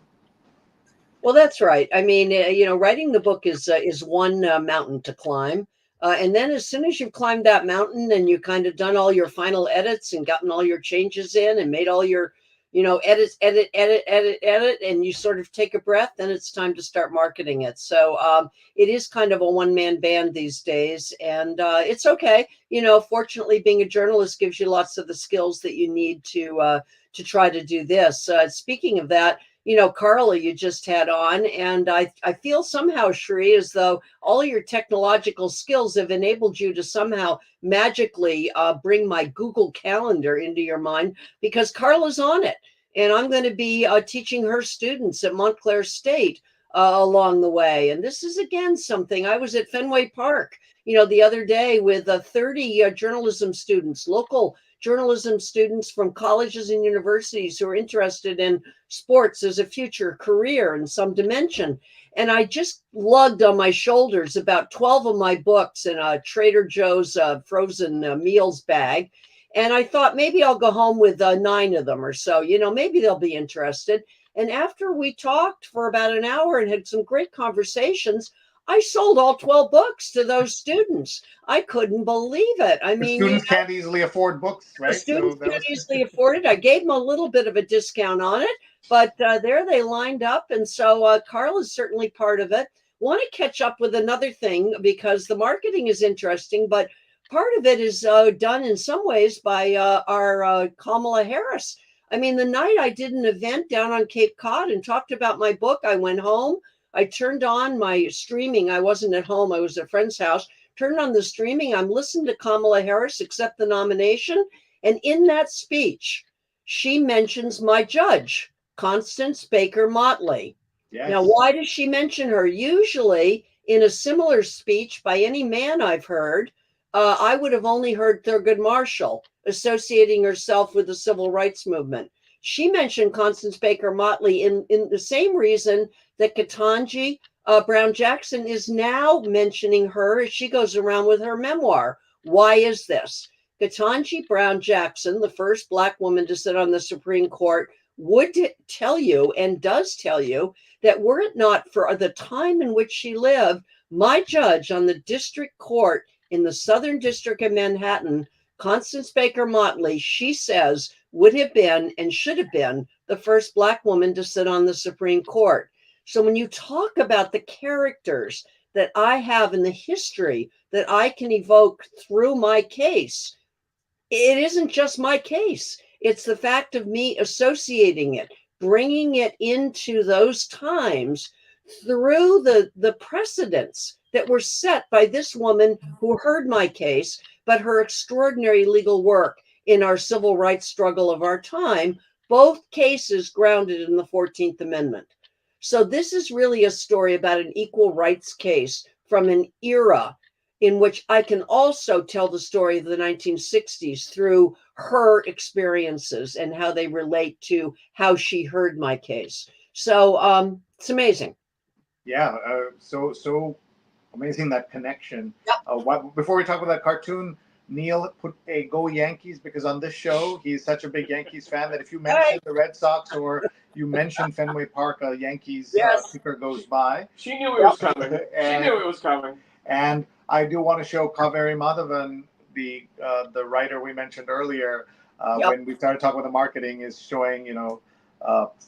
Well, that's right. I mean, writing the book is one mountain to climb. And then as soon as you've climbed that mountain and you kind of done all your final edits and gotten all your changes in and made all your, edit, and you sort of take a breath, then it's time to start marketing it. So it is kind of a one-man band these days, and it's okay. Fortunately, being a journalist gives you lots of the skills that you need to try to do this. Speaking of that, Carla, you just had on, and I feel somehow, Shri, as though all your technological skills have enabled you to somehow magically bring my Google Calendar into your mind, because Carla's on it. And I'm going to be teaching her students at Montclair State along the way. And this is, again, something. I was at Fenway Park, the other day with 30 journalism students, local journalism students from colleges and universities who are interested in sports as a future career in some dimension. And I just lugged on my shoulders about 12 of my books in a Trader Joe's frozen meals bag. And I thought maybe I'll go home with 9 of them or so, maybe they'll be interested. And after we talked for about an hour and had some great conversations, I sold all 12 books to those students. I couldn't believe it. I mean, students can't easily afford books, right? The students can't easily afford it. I gave them a little bit of a discount on it, but there they lined up. And so Carla's certainly part of it. Want to catch up with another thing, because the marketing is interesting, but part of it is done in some ways by our Kamala Harris. I mean, the night I did an event down on Cape Cod and talked about my book, I went home. I turned on my streaming. I wasn't at home. I was at a friend's house. Turned on the streaming. I'm listening to Kamala Harris accept the nomination. And in that speech, she mentions my judge, Constance Baker Motley. Yes. Now, why does she mention her? Usually, in a similar speech by any man I've heard, I would have only heard Thurgood Marshall associating herself with the civil rights movement. She mentioned Constance Baker Motley in the same reason that Ketanji Brown Jackson is now mentioning her as she goes around with her memoir. Why is this? Ketanji Brown Jackson, the first Black woman to sit on the Supreme Court, would tell you and does tell you that were it not for the time in which she lived, my judge on the district court in the Southern District of Manhattan, Constance Baker Motley, she says, would have been and should have been the first Black woman to sit on the Supreme Court. So when you talk about the characters that I have in the history that I can evoke through my case, it isn't just my case. It's the fact of me associating it, bringing it into those times through the precedents that were set by this woman who heard my case, but her extraordinary legal work in our civil rights struggle of our time, both cases grounded in the 14th Amendment. So this is really a story about an equal rights case from an era in which I can also tell the story of the 1960s through her experiences and how they relate to how she heard my case. So it's amazing. Yeah, so amazing, that connection. Yep. Before we talk about that cartoon, Neil put a "Go Yankees" because on this show he's such a big Yankees fan that if you mention the Red Sox or you mention Fenway Park, a Yankees kicker goes by. She knew it was coming. She knew it was coming. And I do want to show Kaveri Madhavan, the writer we mentioned earlier, when we started talking about the marketing, is showing,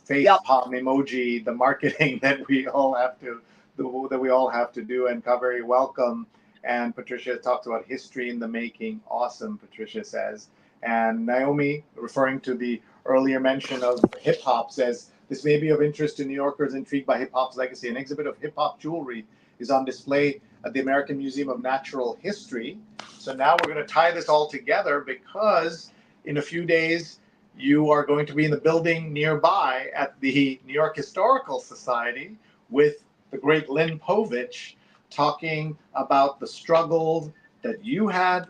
face palm emoji, the marketing that we all have to do. And Kaveri, welcome. And Patricia talks about history in the making. Awesome, Patricia says. And Naomi, referring to the earlier mention of hip hop, says this may be of interest to New Yorkers intrigued by hip hop's legacy. An exhibit of hip hop jewelry is on display at the American Museum of Natural History. So now we're going to tie this all together because in a few days you are going to be in the building nearby at the New York Historical Society with the great Lynn Povich talking about the struggle that you had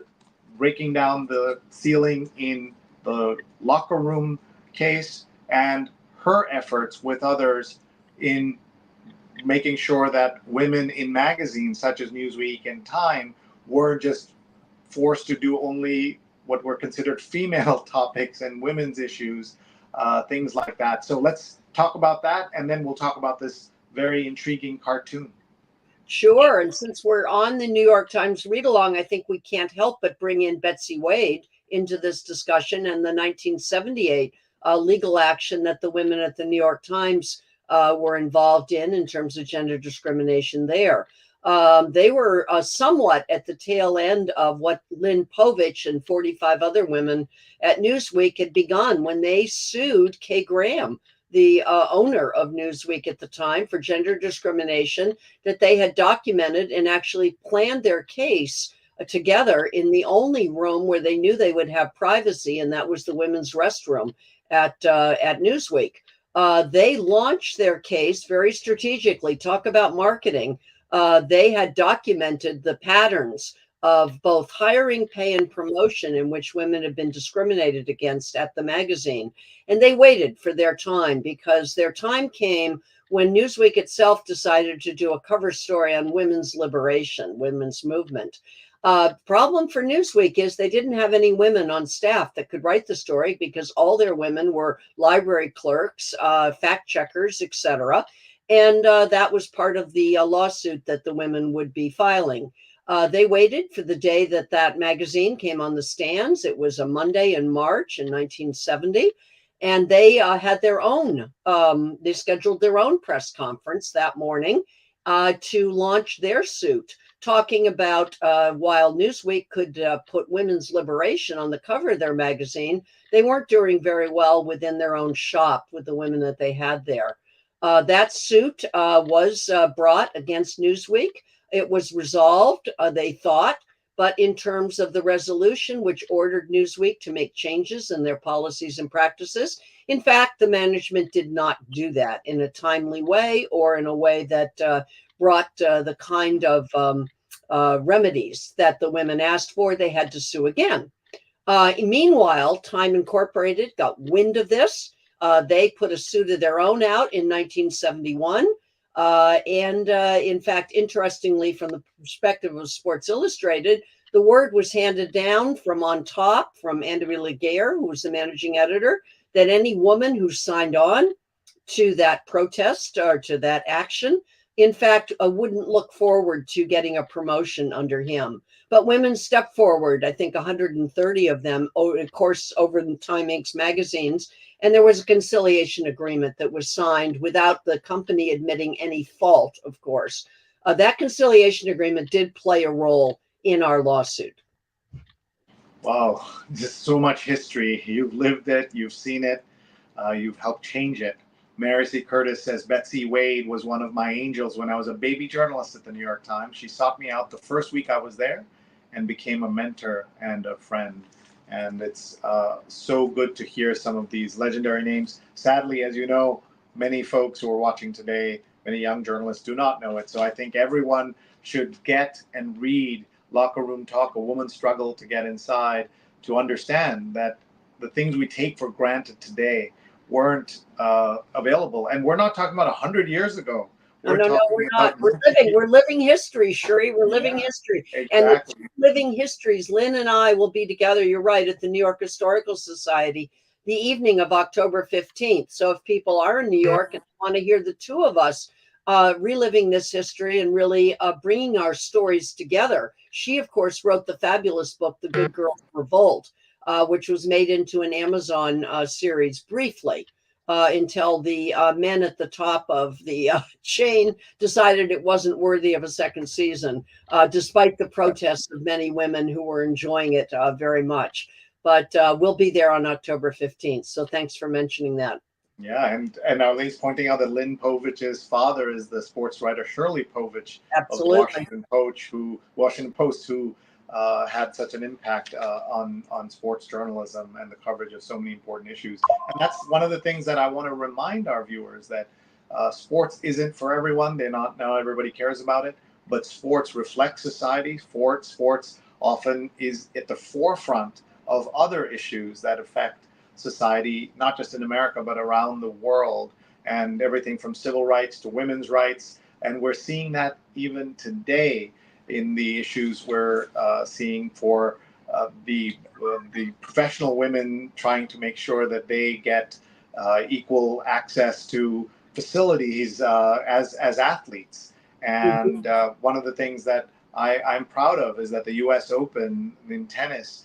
breaking down the ceiling in the locker room case and her efforts with others in making sure that women in magazines such as Newsweek and Time were just forced to do only what were considered female topics and women's issues, things like that. So let's talk about that, and then we'll talk about this very intriguing cartoon. Sure. And since we're on the New York Times read along, I think we can't help but bring in Betsy Wade into this discussion and the 1978 legal action that the women at the New York Times were involved in terms of gender discrimination there. They were somewhat at the tail end of what Lynn Povich and 45 other women at Newsweek had begun when they sued Kay Graham, the owner of Newsweek at the time, for gender discrimination that they had documented and actually planned their case together in the only room where they knew they would have privacy, and that was the women's restroom at Newsweek. They launched their case very strategically. Talk about marketing. They had documented the patterns of both hiring, pay, and promotion in which women have been discriminated against at the magazine. And they waited for their time because their time came when Newsweek itself decided to do a cover story on women's liberation, women's movement. Problem for Newsweek is they didn't have any women on staff that could write the story because all their women were library clerks, fact checkers, etc. And that was part of the lawsuit that the women would be filing. They waited for the day that magazine came on the stands. It was a Monday in March in 1970. And they had their own, they scheduled their own press conference that morning to launch their suit, talking about while Newsweek could put women's liberation on the cover of their magazine, they weren't doing very well within their own shop with the women that they had there. That suit was brought against Newsweek. It was resolved, they thought, but in terms of the resolution, which ordered Newsweek to make changes in their policies and practices, in fact, the management did not do that in a timely way or in a way that brought the kind of remedies that the women asked for. They had to sue again. Meanwhile, Time Incorporated got wind of this. They put a suit of their own out in 1971. In fact, interestingly, from the perspective of Sports Illustrated, the word was handed down from on top, from Andrea Laguerre, who was the managing editor, that any woman who signed on to that protest or to that action, in fact, wouldn't look forward to getting a promotion under him. But women stepped forward, I think 130 of them, of course, over the Time Inc.'s magazines. And there was a conciliation agreement that was signed without the company admitting any fault, of course. That conciliation agreement did play a role in our lawsuit. Wow, just so much history. You've lived it, you've seen it, you've helped change it. Mary C. Curtis says Betsy Wade was one of my angels when I was a baby journalist at the New York Times. She sought me out the first week I was there and became a mentor and a friend. And it's so good to hear some of these legendary names. Sadly, as you know, many folks who are watching today, many young journalists do not know it. So I think everyone should get and read Locker Room Talk, A Woman's Struggle to Get Inside, to understand that the things we take for granted today weren't available. And we're not talking about 100 years ago. No, we're not. We're living history, Shuri. We're living history. Exactly. And living histories, Lynn and I will be together, you're right, at the New York Historical Society the evening of October 15th. So if people are in New York and want to hear the two of us reliving this history and really bringing our stories together. She, of course, wrote the fabulous book, The Good Girls Revolt, which was made into an Amazon series briefly until the men at the top of the chain decided it wasn't worthy of a second season, despite the protests of many women who were enjoying it very much. But we'll be there on October 15th. So thanks for mentioning that. Yeah, and at least pointing out that Lynn Povich's father is the sports writer Shirley Povich of the Washington Post, who had such an impact on sports journalism and the coverage of so many important issues. And that's one of the things that I want to remind our viewers, that sports isn't for everyone. Not everybody cares about it, but sports reflects society. Sports often is at the forefront of other issues that affect society, not just in America, but around the world, and everything from civil rights to women's rights. And we're seeing that even today in the issues we're seeing for the professional women, trying to make sure that they get equal access to facilities as athletes. And one of the things that I'm proud of is that the U.S. Open in tennis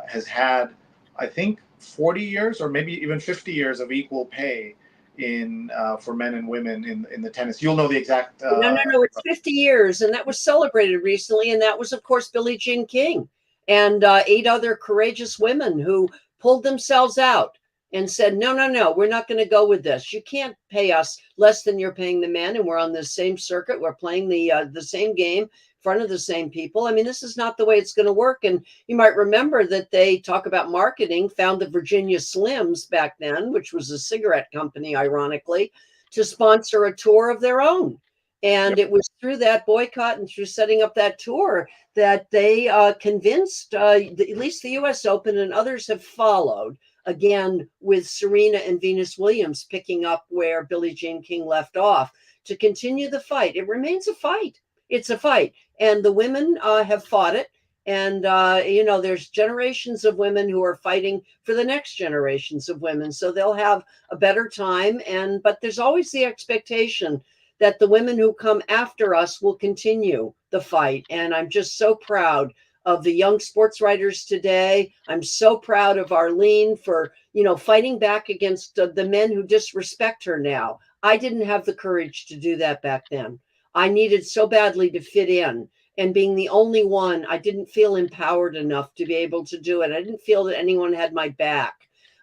has had, I think, 40 years or maybe even 50 years of equal pay in for men and women in the tennis. You'll know the exact. No, it's 50 years, and that was celebrated recently, and that was, of course, Billie Jean King and 8 other courageous women who pulled themselves out and said, no, we're not going to go with this. You can't pay us less than you're paying the men, and we're on the same circuit. We're playing the same game in front of the same people. I mean, this is not the way it's going to work. And you might remember that they talk about marketing, found the Virginia Slims back then, which was a cigarette company, ironically, to sponsor a tour of their own. And it was through that boycott and through setting up that tour that they convinced at least the U.S. Open, and others have followed, again, with Serena and Venus Williams picking up where Billie Jean King left off, to continue the fight. It remains a fight. It's a fight. And the women have fought it. And, there's generations of women who are fighting for the next generations of women. So they'll have a better time. But there's always the expectation that the women who come after us will continue the fight. And I'm just so proud of the young sports writers today. I'm so proud of Arlene for, fighting back against the men who disrespect her now. I didn't have the courage to do that back then. I needed so badly to fit in. And being the only one, I didn't feel empowered enough to be able to do it. I didn't feel that anyone had my back.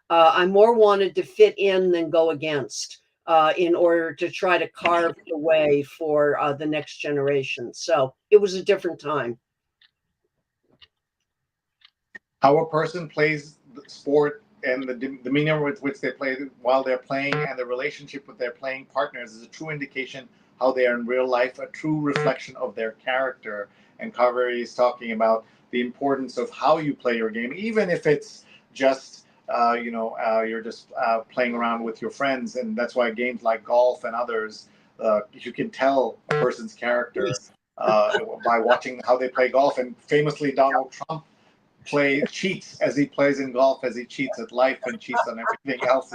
I more wanted to fit in than go against, in order to try to carve the way for the next generation. So it was a different time. How a person plays the sport and the demeanor with which they play while they're playing, and the relationship with their playing partners, is a true indication how they are in real life, a true reflection of their character. And Carver is talking about the importance of how you play your game, even if it's just you're just playing around with your friends. And that's why games like golf and others, you can tell a person's character by watching how they play golf. And famously, Donald Trump cheats as he plays in golf, as he cheats at life and cheats on everything else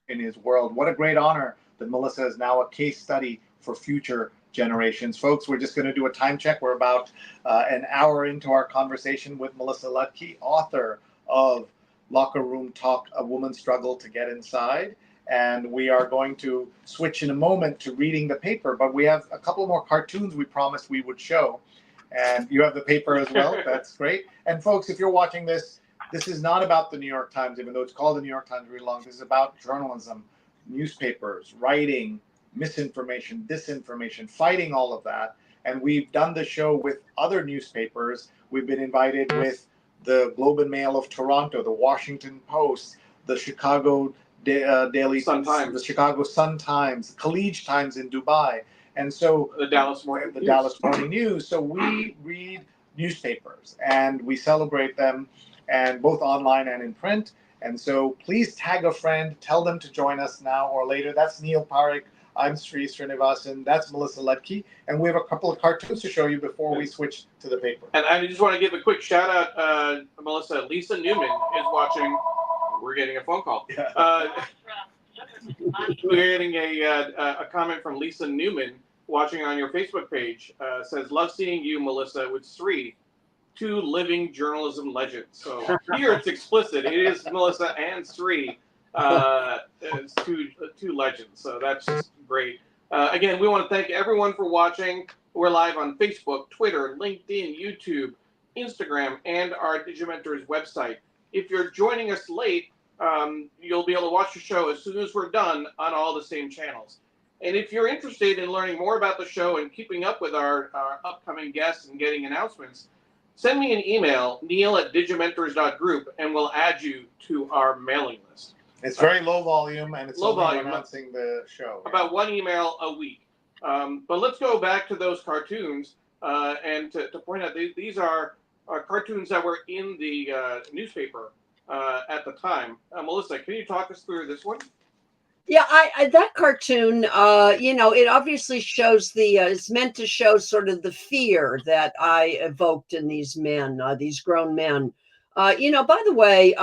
in his world. What a great honor that Melissa is now a case study for future generations. Folks, we're just going to do a time check. We're about an hour into our conversation with Melissa Ludtke, author of Locker Room Talk, A Woman's Struggle to Get Inside. And we are going to switch in a moment to reading the paper, but we have a couple more cartoons we promised we would show. And you have the paper as well. That's great. And folks, if you're watching this, this is not about the New York Times, even though it's called the New York Times Read Along. This is about journalism. newspapers, writing misinformation, disinformation, fighting all of that. And we've done the show with other newspapers. We've been invited with the Globe and Mail of Toronto, the Washington Post, the Chicago Daily Sun-Times. the Chicago Sun-Times, Khaleej Times in Dubai, and so The Dallas Morning News. Dallas Morning News. So we read newspapers and we celebrate them, and both online and in print. And so please tag a friend, tell them to join us now or later. That's Neil Parekh. I'm Sri Srinivasan. That's Melissa Ludtke. And we have a couple of cartoons to show you before we switch to the paper. And I just want to give a quick shout out, Melissa. Lisa Newman is watching. We're getting a phone call. Yeah. We're getting a comment from Lisa Newman watching on your Facebook page. Says, love seeing you, Melissa, with Sri, two living journalism legends. So here it's explicit. It is Melissa and Sri. It's two legends. So that's just great. Again, we want to thank everyone for watching. We're live on Facebook, Twitter, LinkedIn, YouTube, Instagram, and our Digimentors website. If you're joining us late, you'll be able to watch the show as soon as we're done on all the same channels. And if you're interested in learning more about the show and keeping up with our upcoming guests and getting announcements, send me an email, neil@digimentors.group, and we'll add you to our mailing list. It's very low volume, and it's Low only volume, announcing the show. About one email a week. But let's go back to those cartoons and to point out these are cartoons that were in the newspaper at the time. Melissa, can you talk us through this one? Yeah, I that cartoon, it obviously shows it's meant to show sort of the fear that I evoked in these men, these grown men. By the way,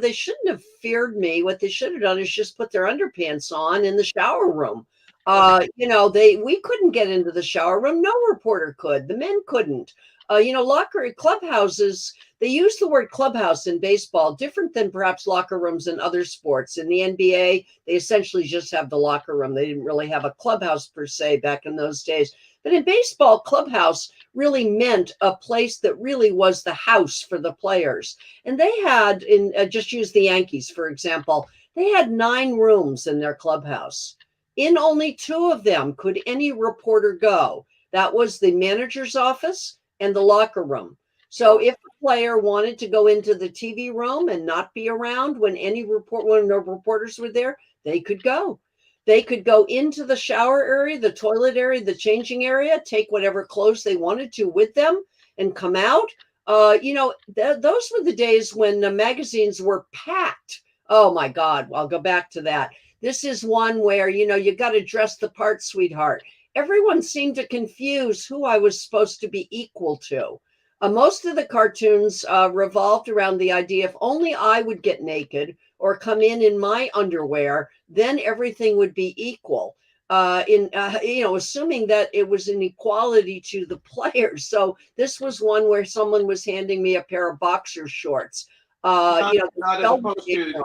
they shouldn't have feared me. What they should have done is just put their underpants on in the shower room. We couldn't get into the shower room. No reporter could. The men couldn't. Locker clubhouses, they use the word clubhouse in baseball, different than perhaps locker rooms in other sports. In the NBA, they essentially just have the locker room. They didn't really have a clubhouse per se back in those days. But in baseball, clubhouse really meant a place that really was the house for the players. And they had, just use the Yankees, for example, they had 9 rooms in their clubhouse. In only 2 of them could any reporter go. That was the manager's office and the locker room. So if a player wanted to go into the TV room and not be around when no reporters were there, they could go. They could go into the shower area, the toilet area, the changing area, take whatever clothes they wanted to with them and come out. Those were the days when the magazines were packed. Oh my God, I'll go back to that. This is one where, you got to dress the part, sweetheart. Everyone seemed to confuse who I was supposed to be equal to. Most of the cartoons revolved around the idea if only I would get naked or come in my underwear, then everything would be equal. Assuming that it was an equality to the players. So this was one where someone was handing me a pair of boxer shorts. Not as opposed to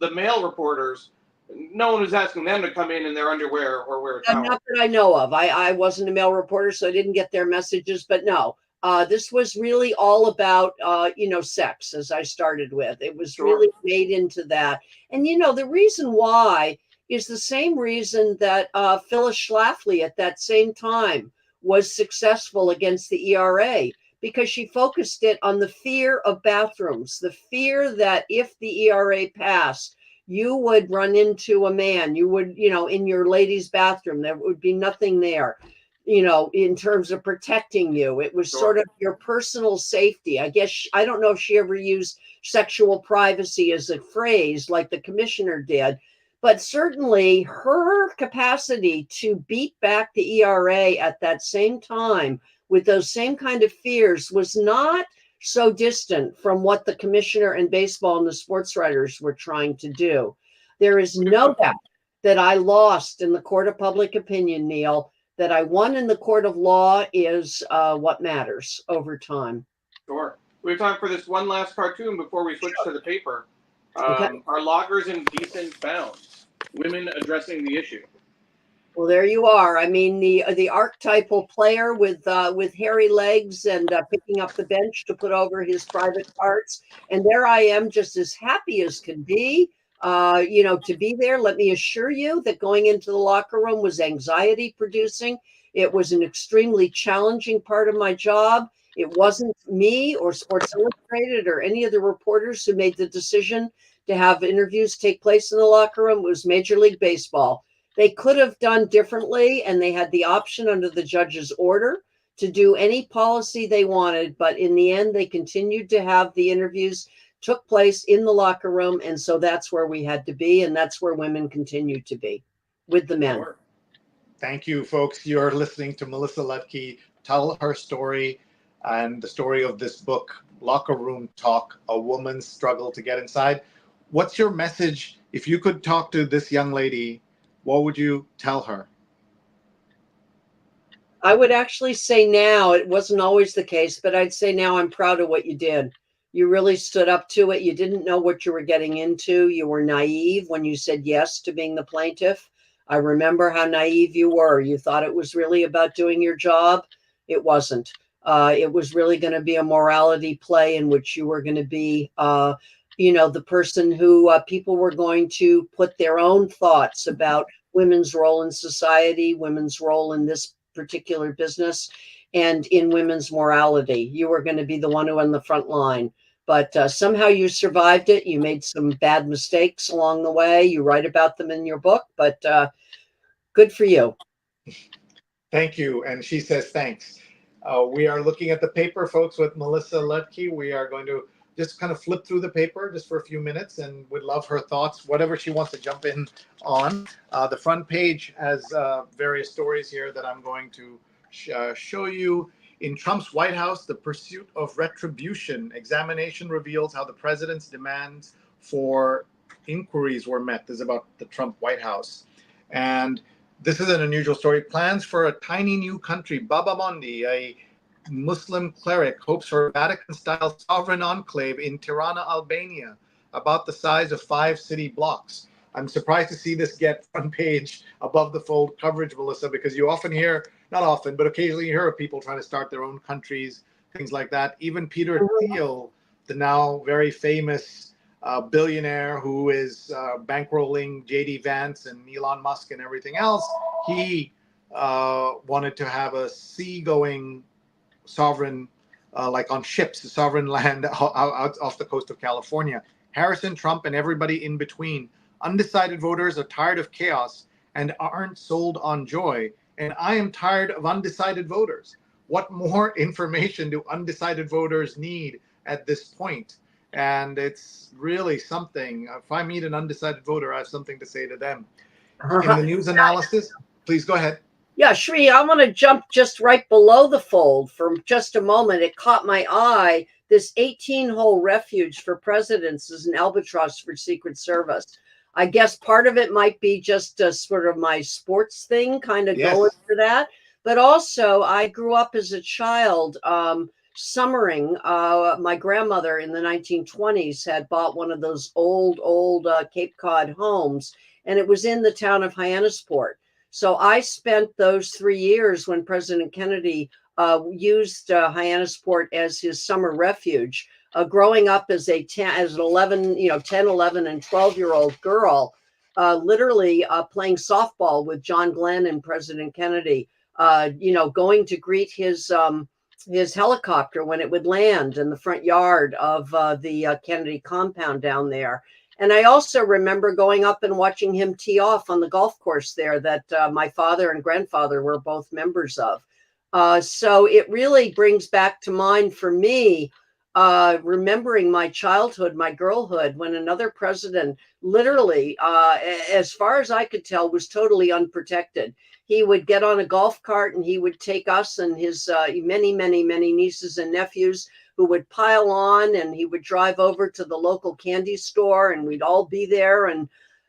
the male reporters. No one was asking them to come in their underwear or wear a towel. Not that I know of. I wasn't a male reporter, so I didn't get their messages. But no, this was really all about, sex, as I started with. It was really made into that. And, the reason why is the same reason that Phyllis Schlafly at that same time was successful against the ERA, because she focused it on the fear of bathrooms, the fear that if the ERA passed, you would run into a man, you would, in your ladies' bathroom, there would be nothing there, in terms of protecting you. It was sort of your personal safety. I guess, I don't know if she ever used sexual privacy as a phrase like the commissioner did, but certainly her capacity to beat back the ERA at that same time with those same kind of fears was not so distant from what the commissioner and baseball and the sports writers were trying to do. There is no doubt that I lost in the court of public opinion, Neil. That I won in the court of law is what matters over time. Sure. We have time for this one last cartoon before we switch to the paper. Okay. Are lockers in decent bounds? Women addressing the issue. Well, there you are. I mean, the archetypal player with hairy legs and picking up the bench to put over his private parts. And there I am, just as happy as can be, to be there. Let me assure you that going into the locker room was anxiety producing. It was an extremely challenging part of my job. It wasn't me or Sports Illustrated or any of the reporters who made the decision to have interviews take place in the locker room. It was Major League Baseball. They could have done differently, and they had the option under the judge's order to do any policy they wanted. But in the end, they continued to have the interviews took place in the locker room. And so that's where we had to be. And that's where women continue to be with the men. Sure. Thank you, folks. You're listening to Melissa Ludtke tell her story and the story of this book, Locker Room Talk, A Woman's Struggle to Get Inside. What's your message? If you could talk to this young lady, what would you tell her? I would actually say now, it wasn't always the case, but I'd say now I'm proud of what you did. You really stood up to it. You didn't know what you were getting into. You were naive when you said yes to being the plaintiff. I remember how naive you were. You thought it was really about doing your job. It wasn't. It was really going to be a morality play in which you were going to be, the person who people were going to put their own thoughts about women's role in society, women's role in this particular business, and in women's morality. You were going to be the one who on the front line. But somehow you survived it. You made some bad mistakes along the way. You write about them in your book, but good for you. Thank you. And she says thanks. We are looking at the paper, folks, with Melissa Ludtke. We are going to just kind of flip through the paper just for a few minutes, and would love her thoughts, whatever she wants to jump in on. The front page has various stories here that I'm going to show you. In Trump's White House, the pursuit of retribution. Examination reveals how the president's demands for inquiries were met. This is about the Trump White House. And this is an unusual story. Plans for a tiny new country. Baba Mondi, a Muslim cleric, hopes for a Vatican-style sovereign enclave in Tirana, Albania, about the size of 5 city blocks. I'm surprised to see this get front page above the fold coverage, Melissa, because you often hear, not often, but occasionally you hear of people trying to start their own countries, things like that. Even Peter Thiel, the now very famous billionaire who is bankrolling J.D. Vance and Elon Musk and everything else, he wanted to have a seagoing sovereign, like on ships, sovereign land out off the coast of California. Harrison, Trump, and everybody in between. Undecided voters are tired of chaos and aren't sold on joy. And I am tired of undecided voters. What more information do undecided voters need at this point? And it's really something. If I meet an undecided voter, I have something to say to them. In the news analysis, please go ahead. Yeah, Shri, I want to jump just right below the fold for just a moment. It caught my eye. This 18-hole refuge for presidents is an albatross for Secret Service. I guess part of it might be just sort of my sports thing, kind of going for that. But also, I grew up as a child summering. My grandmother in the 1920s had bought one of those old Cape Cod homes, and it was in the town of Hyannisport. So I spent those 3 years when President Kennedy used Hyannisport as his summer refuge. Growing up as an 11, 10, 11, and 12-year-old girl, literally playing softball with John Glenn and President Kennedy, going to greet his helicopter when it would land in the front yard of the Kennedy compound down there. And I also remember going up and watching him tee off on the golf course there that my father and grandfather were both members of. So it really brings back to mind for me, remembering my childhood, my girlhood, when another president literally, as far as I could tell, was totally unprotected. He would get on a golf cart and he would take us and his many, many, many nieces and nephews who would pile on, and he would drive over to the local candy store and we'd all be there. And,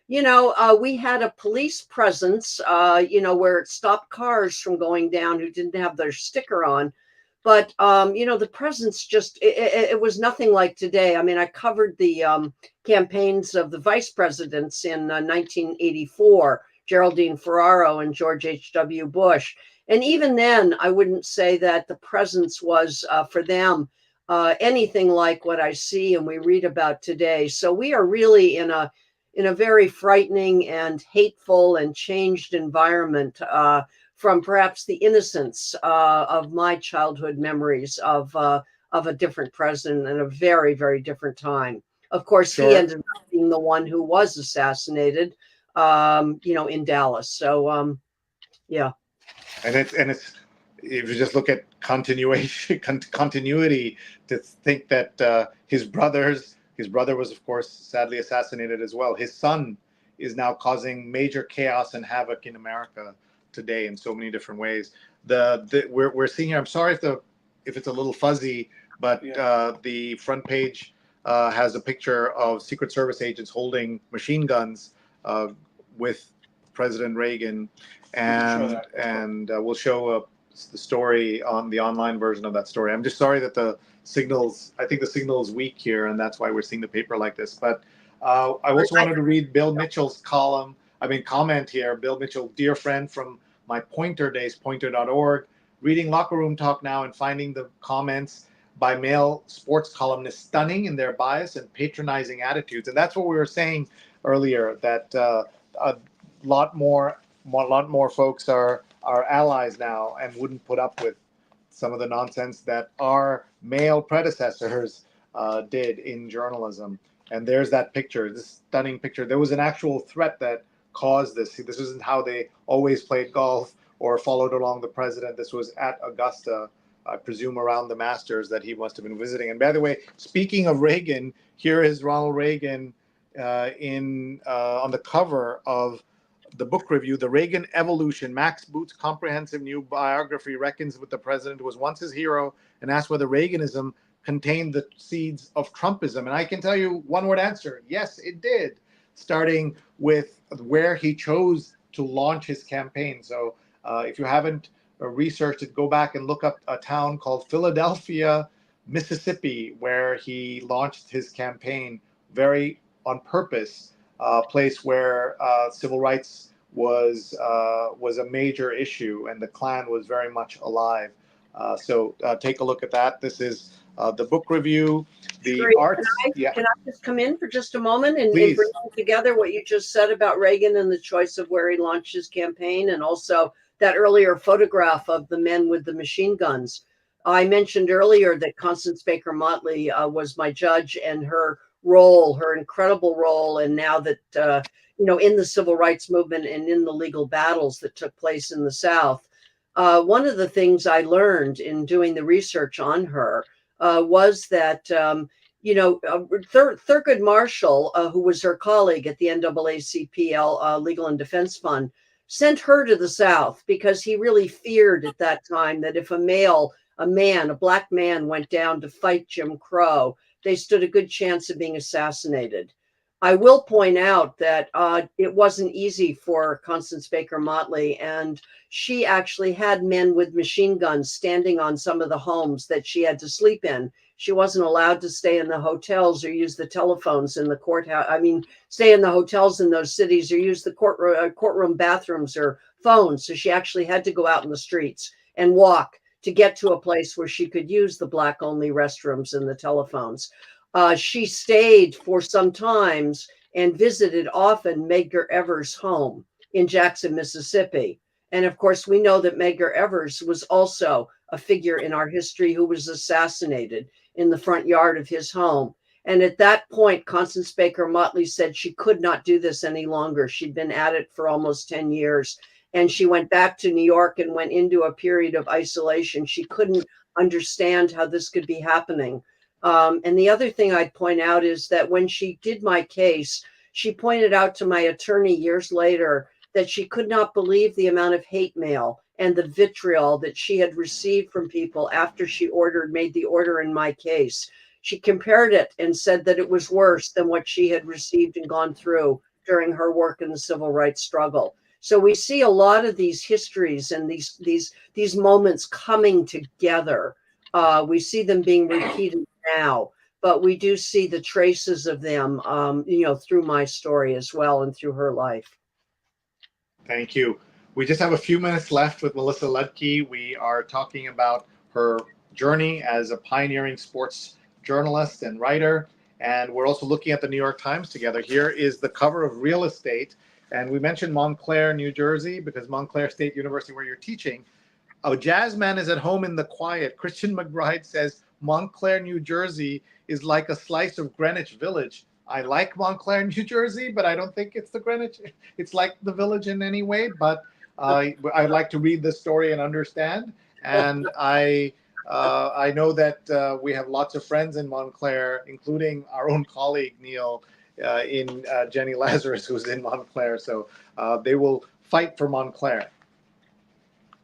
we had a police presence, where it stopped cars from going down who didn't have their sticker on. But, the presence just, it was nothing like today. I mean, I covered the campaigns of the vice presidents in 1984, Geraldine Ferraro and George H.W. Bush. And even then, I wouldn't say that the presence was for them anything like what I see and we read about today. So we are really in a in a very frightening and hateful and changed environment from perhaps the innocence of my childhood memories of a different president and a very, very different time. Of course, he ended up being the one who was assassinated, in Dallas. So, yeah. And it's if you just look at continuity, to think that his brother was, of course, sadly assassinated as well. His son is now causing major chaos and havoc in America today in so many different ways. We're seeing here. I'm sorry if it's a little fuzzy, but the front page has a picture of Secret Service agents holding machine guns with President Reagan, and we'll show the story on the online version of that story. I'm just sorry that I think the signal is weak here, and that's why we're seeing the paper like this. But I also wanted to read Bill Mitchell's comment here. Bill Mitchell, dear friend from my Pointer days, pointer.org, reading Locker Room Talk now and finding the comments by male sports columnists stunning in their bias and patronizing attitudes. And that's what we were saying earlier, that a lot more folks are allies now and wouldn't put up with some of the nonsense that our male predecessors did in journalism. And there's that picture, this stunning picture. There was an actual threat that caused this. This isn't how they always played golf or followed along the president. This was at Augusta, I presume around the Masters that he must have been visiting. And by the way, speaking of Reagan, here is Ronald Reagan on the cover of the book review, The Reagan Evolution. Max Boot's comprehensive new biography reckons with the president who was once his hero and asks whether Reaganism contained the seeds of Trumpism. And I can tell you one word answer. Yes, it did, starting with where he chose to launch his campaign. So if you haven't researched it, go back and look up a town called Philadelphia, Mississippi, where he launched his campaign, very on purpose, a place where civil rights was a major issue and the Klan was very much alive. So take a look at that. This is the book review, the arts. Can I just come in for just a moment and Please. bring together what you just said about Reagan and the choice of where he launched his campaign, and also that earlier photograph of the men with the machine guns. I mentioned earlier that Constance Baker Motley was my judge, and her incredible role, and now that in the civil rights movement and in the legal battles that took place in the South, one of the things I learned in doing the research on her was that Thurgood Marshall, who was her colleague at the NAACP Legal and Defense Fund, sent her to the South because he really feared at that time that if a black man went down to fight Jim Crow, they stood a good chance of being assassinated. I will point out that it wasn't easy for Constance Baker Motley, and she actually had men with machine guns standing on some of the homes that she had to sleep in. She wasn't allowed to stay in the hotels or use the telephones in the courthouse. Stay in the hotels in those cities or use the courtroom bathrooms or phones. So she actually had to go out in the streets and walk to get to a place where she could use the black-only restrooms and the telephones. She stayed for some times and visited often Medgar Evers' home in Jackson, Mississippi. And of course, we know that Medgar Evers was also a figure in our history who was assassinated in the front yard of his home. And at that point, Constance Baker Motley said she could not do this any longer. She'd been at it for almost 10 years. And she went back to New York and went into a period of isolation. She couldn't understand how this could be happening. And the other thing I'd point out is that when she did my case, she pointed out to my attorney years later that she could not believe the amount of hate mail and the vitriol that she had received from people after she made the order in my case. She compared it and said that it was worse than what she had received and gone through during her work in the civil rights struggle. So we see a lot of these histories and these moments coming together. We see them being repeated now, but we do see the traces of them, through my story as well and through her life. Thank you. We just have a few minutes left with Melissa Ludtke. We are talking about her journey as a pioneering sports journalist and writer, And we're also looking at the New York Times together. Here is the cover of Real Estate. And we mentioned Montclair, New Jersey, because Montclair State University, where you're teaching, a jazz man is at home in the quiet. Christian McBride says Montclair, New Jersey is like a slice of Greenwich Village. I like Montclair, New Jersey, but I don't think it's the Greenwich. It's like the Village in any way, but I'd like to read the story and understand. And I know that we have lots of friends in Montclair, including our own colleague, Neil, in Jenny Lazarus, who's in Montclair. So they will fight for Montclair.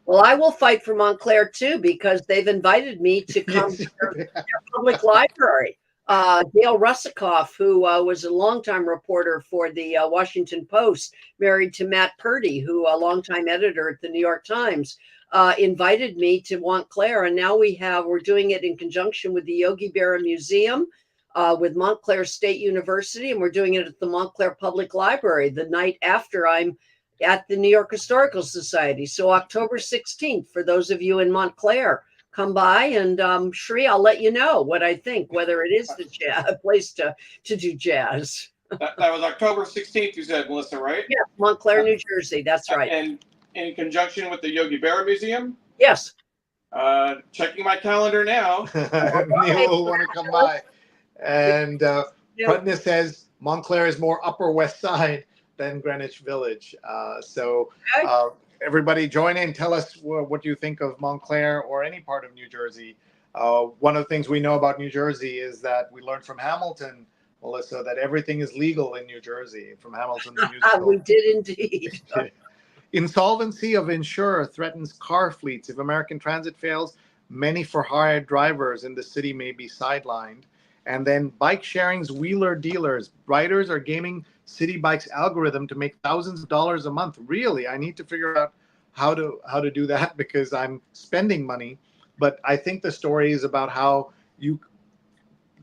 Well, I will fight for Montclair too, because they've invited me to come to their public library. Dale Russakoff, who was a longtime reporter for the Washington Post, married to Matt Purdy, who a longtime editor at the New York Times, invited me to Montclair. And now we're doing it in conjunction with the Yogi Berra Museum, with Montclair State University, and we're doing it at the Montclair Public Library the night after I'm at the New York Historical Society. So October 16th, for those of you in Montclair, come by, and Shri, I'll let you know what I think, whether it is a place to do jazz. That was October 16th, you said, Melissa, right? Yeah, Montclair, New Jersey. That's right. And in conjunction with the Yogi Berra Museum? Yes. Checking my calendar now. Neil will want to come by. And Prudness says Montclair is more Upper West Side than Greenwich Village. So everybody join in. Tell us what you think of Montclair or any part of New Jersey. One of the things we know about New Jersey is that we learned from Hamilton, Melissa, that everything is legal in New Jersey, from Hamilton the musical. We did indeed. Insolvency of insurer threatens car fleets. If American Transit fails, many for-hire drivers in the city may be sidelined. And then bike sharing's wheeler dealers. Riders are gaming City Bike's algorithm to make thousands of dollars a month. Really, I need to figure out how to do that, because I'm spending money. But I think the story is about how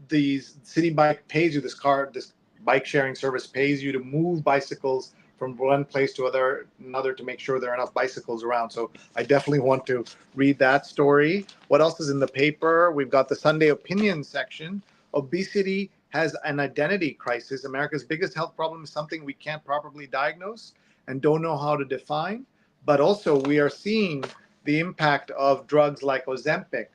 the City Bike pays you, this bike sharing service pays you to move bicycles from one place to another to make sure there are enough bicycles around. So I definitely want to read that story. What else is in the paper? We've got the Sunday opinion section. Obesity has an identity crisis. America's biggest health problem is something we can't properly diagnose and don't know how to define. But also we are seeing the impact of drugs like Ozempic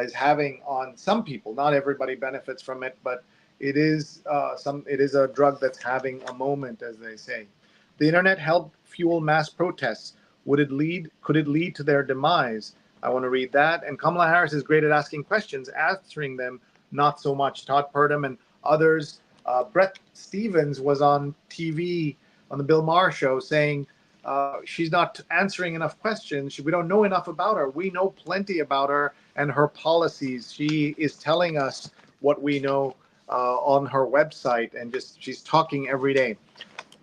is having on some people. Not everybody benefits from it, but it is a drug that's having a moment, as they say. The internet helped fuel mass protests. Could it lead to their demise? I want to read that. And Kamala Harris is great at asking questions, answering them not so much. Todd Purdom and others. Brett Stevens was on TV on the Bill Maher show saying she's not answering enough questions. We don't know enough about her. We know plenty about her and her policies. She is telling us what we know on her website, and she's talking every day.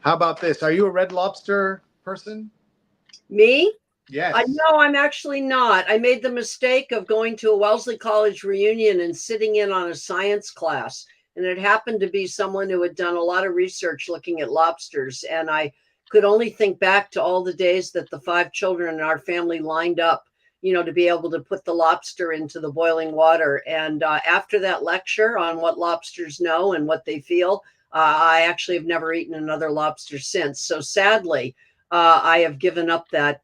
How about this? Are you a Red Lobster person? Me? Yes. No, I'm actually not. I made the mistake of going to a Wellesley College reunion and sitting in on a science class. And it happened to be someone who had done a lot of research looking at lobsters. And I could only think back to all the days that the 5 children in our family lined up, to be able to put the lobster into the boiling water. And after that lecture on what lobsters know and what they feel, I actually have never eaten another lobster since. So sadly, I have given up that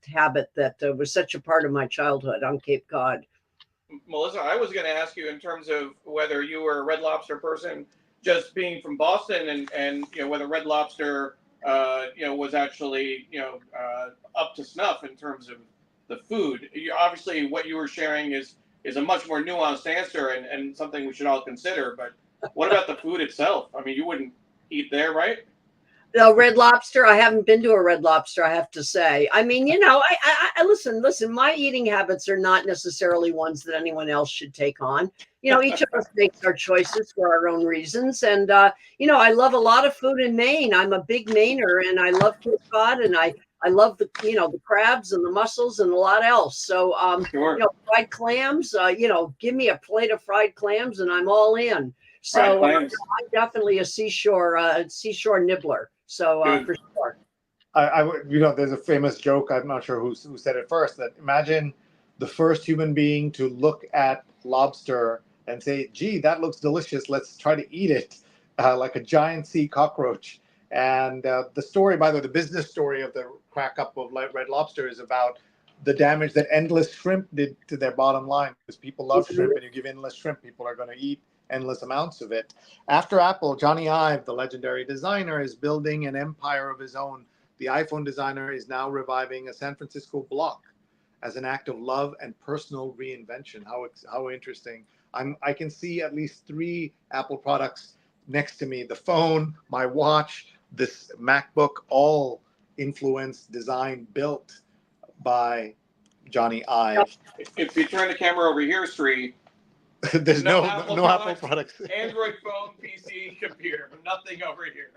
habit that was such a part of my childhood on Cape Cod. Melissa, I was going to ask you in terms of whether you were a Red Lobster person, just being from Boston, and whether Red Lobster was actually up to snuff in terms of the food. Obviously, what you were sharing is a much more nuanced answer and something we should all consider. But what about the food itself? I mean, you wouldn't eat there, right? The Red Lobster, I haven't been to a Red Lobster, I have to say. I mean, I listen, my eating habits are not necessarily ones that anyone else should take on. Each of us makes our choices for our own reasons. And, I love a lot of food in Maine. I'm a big Mainer, and I love Cape Cod, and I love the crabs and the mussels and a lot else. So, Sure. Fried clams, give me a plate of fried clams and I'm all in. So I'm definitely a seashore nibbler. So for sure. There's a famous joke. I'm not sure who said it first. That imagine the first human being to look at lobster and say, gee, that looks delicious. Let's try to eat it like a giant sea cockroach. And the story, by the way, the business story of the crack up of Red Lobster is about the damage that endless shrimp did to their bottom line, because people love shrimp, and you give endless shrimp, people are going to eat endless amounts of it. After Apple, Johnny Ive, the legendary designer, is building an empire of his own. The iPhone designer is now reviving a San Francisco block as an act of love and personal reinvention. How interesting. I can see at least 3 Apple products next to me: the phone, my watch, this MacBook, all influenced, designed, built by Johnny Ive. If you turn the camera over here, Sri, there's no Apple products. Android phone, PC, computer, nothing over here.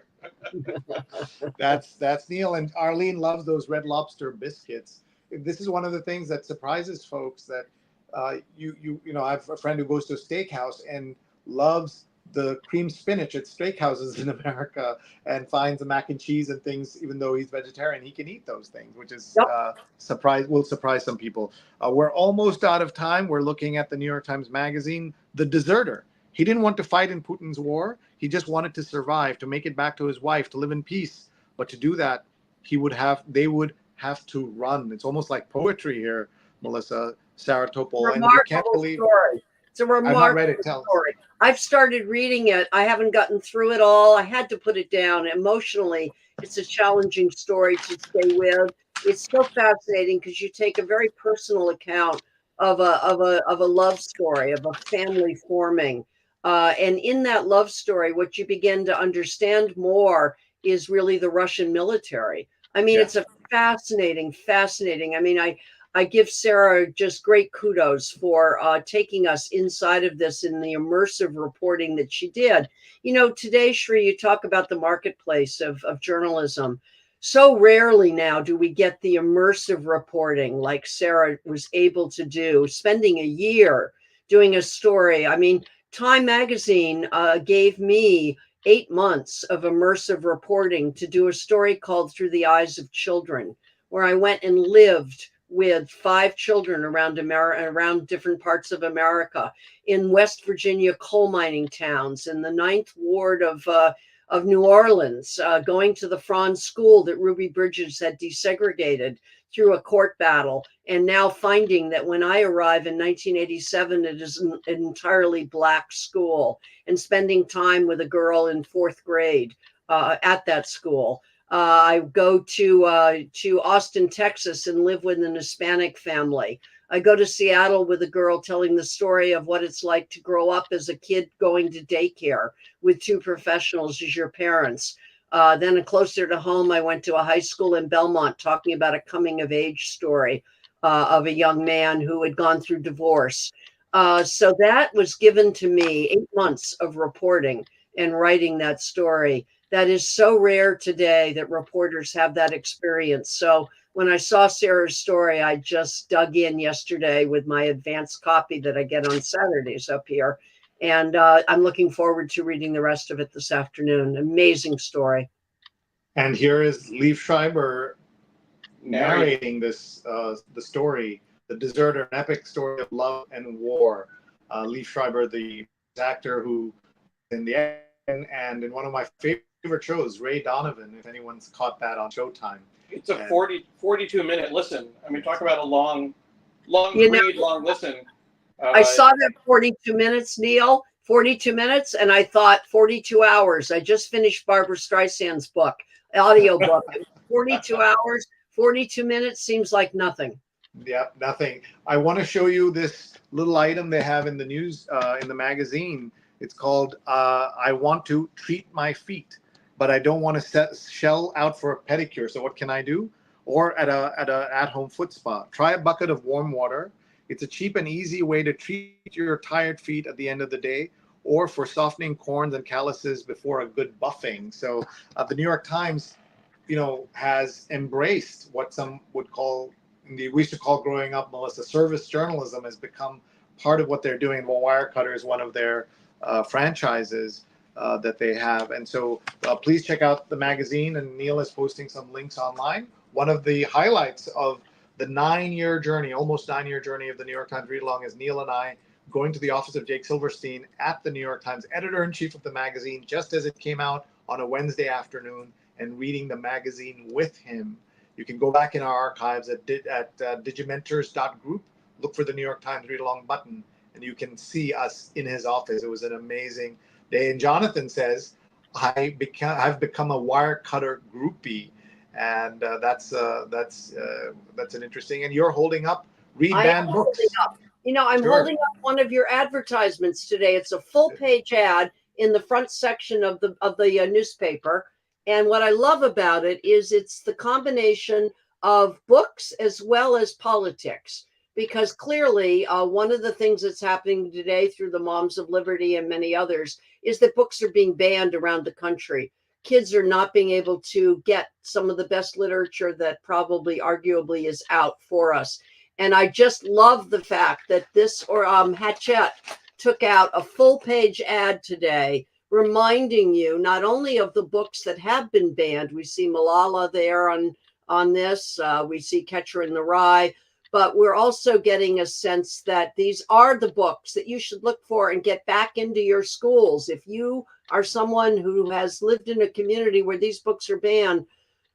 That's Neil. And Arlene loves those Red Lobster biscuits. This is one of the things that surprises folks, that you know, I have a friend who goes to a steakhouse and loves the cream spinach at steakhouses in America, and finds the mac and cheese and things. Even though he's vegetarian, he can eat those things, which is will surprise some people. We're almost out of time. We're looking at the New York Times Magazine, The Deserter. He didn't want to fight in Putin's war. He just wanted to survive, to make it back to his wife, to live in peace. But to do that, they would have to run. It's almost like poetry here, Melissa, Sarah Topol. And you can't believe story. It's a remarkable story. I've started reading it. I haven't gotten through it all. I had to put it down. Emotionally, it's a challenging story to stay with. It's so fascinating because you take a very personal account of a love story, of a family forming. And in that love story, what you begin to understand more is really the Russian military. I mean, it's a fascinating. I mean, I give Sarah just great kudos for taking us inside of this in the immersive reporting that she did. You know, today, Sri, you talk about the marketplace of journalism. So rarely now do we get the immersive reporting like Sarah was able to do, spending a year doing a story. I mean, Time Magazine gave me 8 months of immersive reporting to do a story called Through the Eyes of Children, where I went and lived with 5 children around different parts of America, in West Virginia coal mining towns, in the 9th Ward of New Orleans, going to the Franz School that Ruby Bridges had desegregated through a court battle, and now finding that when I arrive in 1987, it is an entirely Black school, and spending time with a girl in 4th grade at that school. I go to Austin, Texas, and live with an Hispanic family. I go to Seattle with a girl telling the story of what it's like to grow up as a kid going to daycare with 2 professionals as your parents. Then closer to home, I went to a high school in Belmont talking about a coming of age story of a young man who had gone through divorce. So that was given to me, 8 months of reporting and writing that story. That is so rare today that reporters have that experience. So when I saw Sarah's story, I just dug in yesterday with my advanced copy that I get on Saturdays up here. And I'm looking forward to reading the rest of it this afternoon. Amazing story. And here is Liev Schreiber narrating this, the story, The Deserter, an epic story of love and war. Liev Schreiber, the actor who in the end, and in one of my favorite shows, Ray Donovan, if anyone's caught that on Showtime. It's a 42-minute listen. I mean, talk about a long read, long listen. I saw that 42 minutes, Neil, 42 minutes, and I thought 42 hours. I just finished Barbara Streisand's book, audio book. 42 hours, 42 minutes seems like nothing. Yeah, nothing. I want to show you this little item they have in the news, in the magazine. It's called, I want to treat my feet, but I don't want to shell out for a pedicure. So what can I do? Or at a at-home foot spa. Try a bucket of warm water. It's a cheap and easy way to treat your tired feet at the end of the day, or for softening corns and calluses before a good buffing. So the New York Times, you know, has embraced what some would call, we used to call growing up, Melissa, service journalism has become part of what they're doing. Wirecutter is one of their franchises that they have. And so please check out the magazine, and Neil is posting some links online. One of the highlights of the 9-year journey, almost 9-year journey of the New York Times Read Along is Neil and I going to the office of Jake Silverstein at the New York Times, editor-in-chief of the magazine, just as it came out on a Wednesday afternoon, and reading the magazine with him. You can go back in our archives at digimentors.group, look for the New York Times Read Along button, and you can see us in his office. It was an amazing day. And Jonathan says, I've become a Wirecutter groupie, and that's an interesting. And you're holding up Read Banned Books. I'm holding up one of your advertisements today. It's a full-page ad in the front section of the newspaper. And what I love about it is it's the combination of books as well as politics, because clearly one of the things that's happening today through the Moms of Liberty and many others is that books are being banned around the country. Kids are not being able to get some of the best literature that probably arguably is out for us. And I just love the fact that this Hachette took out a full-page ad today reminding you not only of the books that have been banned. We see Malala there on this. We see Catcher in the Rye. But we're also getting a sense that these are the books that you should look for and get back into your schools. If you are someone who has lived in a community where these books are banned,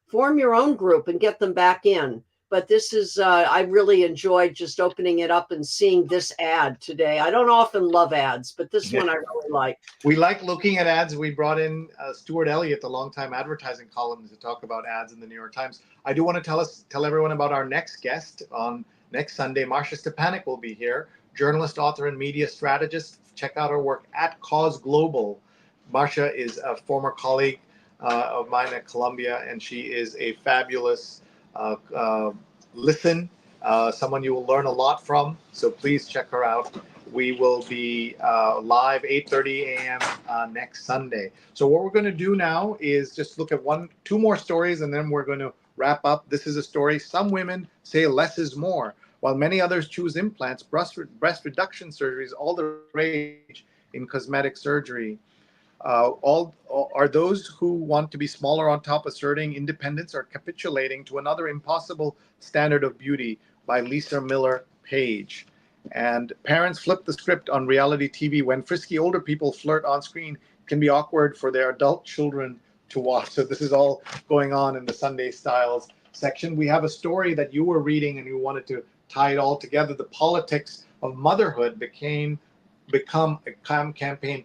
form your own group and get them back in. But this is, I really enjoyed just opening it up and seeing this ad today. I don't often love ads, but this one I really like. We like looking at ads. We brought in Stuart Elliott, the longtime advertising columnist, to talk about ads in the New York Times. I do want to tell everyone about our next guest on next Sunday. Marcia Stepanek will be here, journalist, author, and media strategist. Check out her work at Cause Global. Marcia is a former colleague of mine at Columbia, and she is a fabulous listen, someone you will learn a lot from. So please check her out. We will be live 8:30 a.m. Next Sunday. So what we're going to do now is just look at two more stories, and then we're going to wrap up. This is a story. Some women say less is more, while many others choose implants. Breast reduction surgery is all the rage in cosmetic surgery. All are those who want to be smaller on top asserting independence or capitulating to another impossible standard of beauty by Lisa Miller Page. And parents flip the script on reality TV. When frisky older people flirt on screen, it can be awkward for their adult children to watch. So this is all going on in the Sunday Styles section. We have a story that you were reading and you wanted to tie it all together. The politics of motherhood become a campaign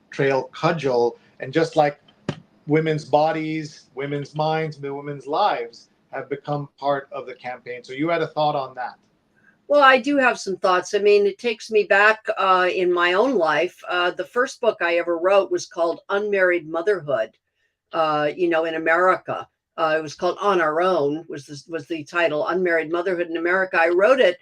trail cudgel, and just like women's bodies, women's minds, women's lives have become part of the campaign. So you had a thought on that. Well, I do have some thoughts. I mean, it takes me back in my own life. The first book I ever wrote was called Unmarried Motherhood, in America. It was called On Our Own was the title, Unmarried Motherhood in America. I wrote it,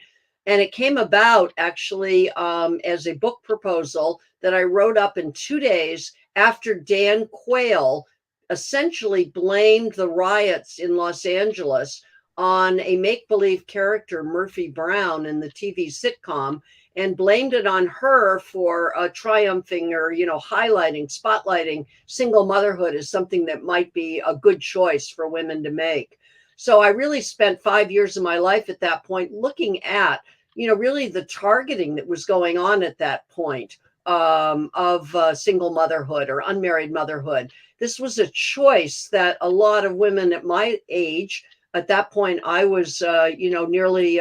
and it came about actually as a book proposal that I wrote up in 2 days after Dan Quayle essentially blamed the riots in Los Angeles on a make-believe character, Murphy Brown, in the TV sitcom, and blamed it on her for triumphing or, spotlighting single motherhood as something that might be a good choice for women to make. So I really spent 5 years of my life at that point looking at, really the targeting that was going on at that point of single motherhood or unmarried motherhood. This was a choice that a lot of women at my age, at that point, I was, nearly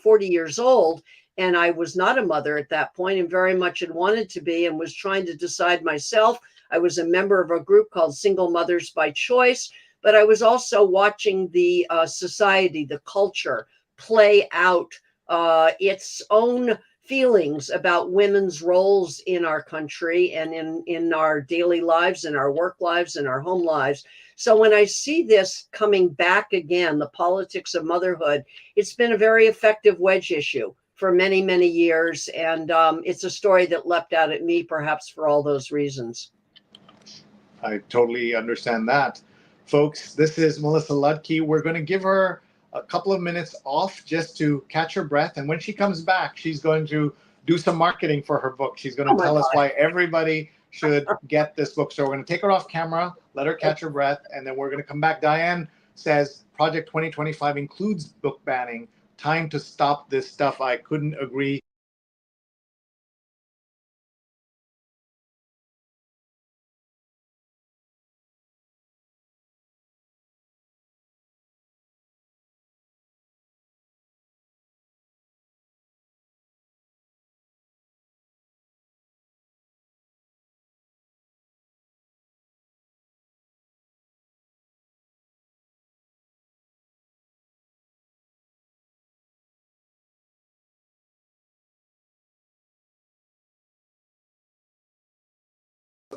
40 years old, and I was not a mother at that point and very much had wanted to be and was trying to decide myself. I was a member of a group called Single Mothers by Choice, but I was also watching the society, the culture play out its own feelings about women's roles in our country and in our daily lives, in our work lives, in our home lives. So when I see this coming back again, the politics of motherhood, it's been a very effective wedge issue for many, many years. And it's a story that leapt out at me, perhaps for all those reasons. I totally understand that. Folks, this is Melissa Ludtke. We're going to give her a couple of minutes off just to catch her breath. And when she comes back, she's going to do some marketing for her book. She's going to tell us why everybody should get this book. So we're going to take her off camera, let her catch her breath, and then we're going to come back. Diane says Project 2025 includes book banning. Time to stop this stuff. I couldn't agree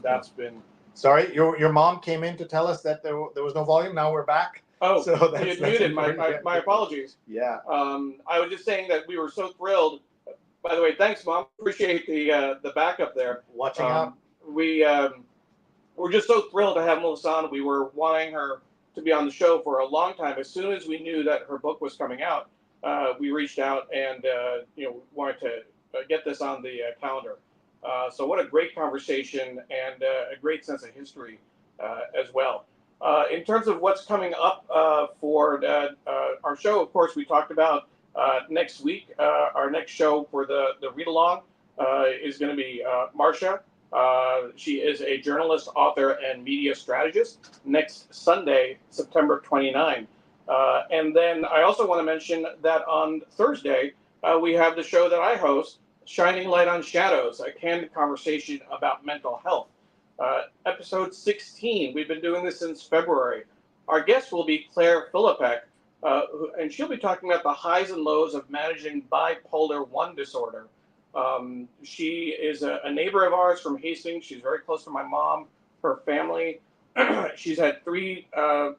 that's been. Sorry, your mom came in to tell us that there was no volume. Now we're back. Oh, so you had muted. My apologies. Yeah. I was just saying that we were so thrilled. By the way, thanks, Mom. Appreciate the backup there. Watching out. We're just so thrilled to have Melissa on. We were wanting her to be on the show for a long time. As soon as we knew that her book was coming out, we reached out and wanted to get this on the calendar. So what a great conversation and a great sense of history as well. In terms of what's coming up for our show, of course, we talked about next week. Our next show for the read-along is going to be Marcia. She is a journalist, author, and media strategist. Next Sunday, September 29. And then I also want to mention that on Thursday, we have the show that I host, Shining Light on Shadows, a candid conversation about mental health. Episode 16. We've been doing this since February. Our guest will be Claire Philippek, and she'll be talking about the highs and lows of managing bipolar 1 disorder. She is a neighbor of ours from Hastings. She's very close to my mom, her family. She's had 3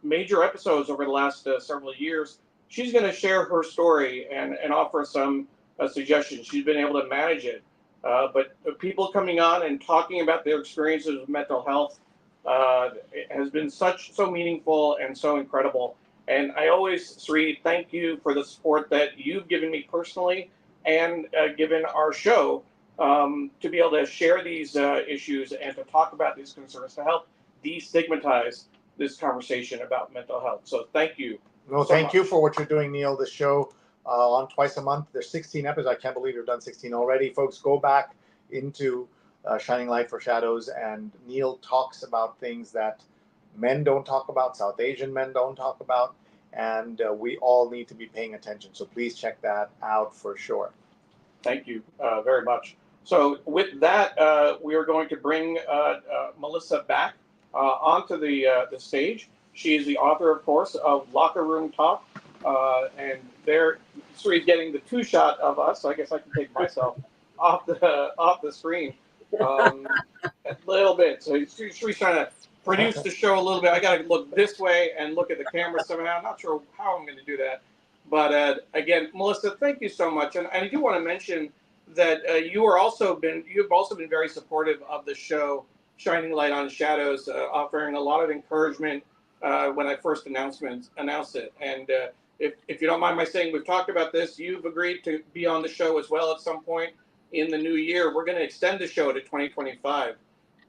major episodes over the last several years. She's going to share her story and offer some suggestions. She's been able to manage it. But people coming on and talking about their experiences with mental health has been so meaningful and so incredible. And I always, Sri, thank you for the support that you've given me personally and given our show to be able to share these issues and to talk about these concerns to help destigmatize this conversation about mental health. So thank you. No, thank you for what you're doing, Neil. The show on twice a month. There's 16 episodes. I can't believe we've done 16 already. Folks, go back into Shining Light for Shadows, and Neil talks about things that men don't talk about, South Asian men don't talk about, and we all need to be paying attention. So please check that out for sure. Thank you very much. So with that, we are going to bring Melissa back onto the stage. She is the author, of course, of Locker Room Talk, and there, Sri's getting the 2-shot of us. So I guess I can take myself off the screen a little bit. So Sri's trying to produce the show a little bit. I got to look this way and look at the camera somehow. I'm not sure how I'm going to do that. But again, Melissa, thank you so much. And I do want to mention that you've also been very supportive of the show Shining Light on Shadows, offering a lot of encouragement when I first announced it. And if you don't mind my saying, we've talked about this. You've agreed to be on the show as well at some point in the new year. We're going to extend the show to 2025.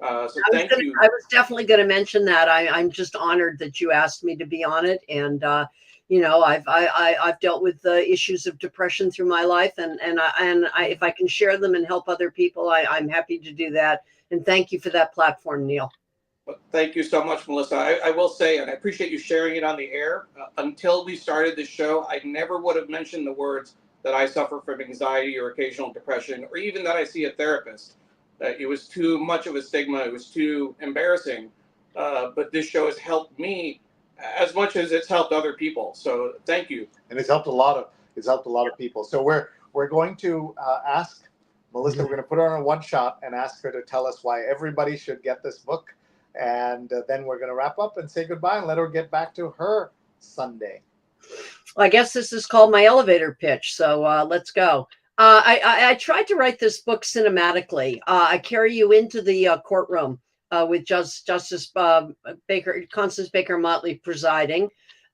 So thank you. I was definitely going to mention that. I'm just honored that you asked me to be on it. And I've dealt with the issues of depression through my life, and if I can share them and help other people, I'm happy to do that. And thank you for that platform, Neil. Thank you so much, Melissa. I will say, and I appreciate you sharing it on the air. Until we started this show, I never would have mentioned the words that I suffer from anxiety or occasional depression, or even that I see a therapist. It was too much of a stigma. It was too embarrassing. But this show has helped me as much as it's helped other people. So thank you. And it's helped a lot of people. So we're going to ask Melissa. We're going to put her on a 1-shot and ask her to tell us why everybody should get this book. And then we're going to wrap up and say goodbye and let her get back to her Sunday. Well, I guess this is called my elevator pitch. So let's go. I tried to write this book cinematically. I carry you into the courtroom with Justice Constance Baker Motley presiding.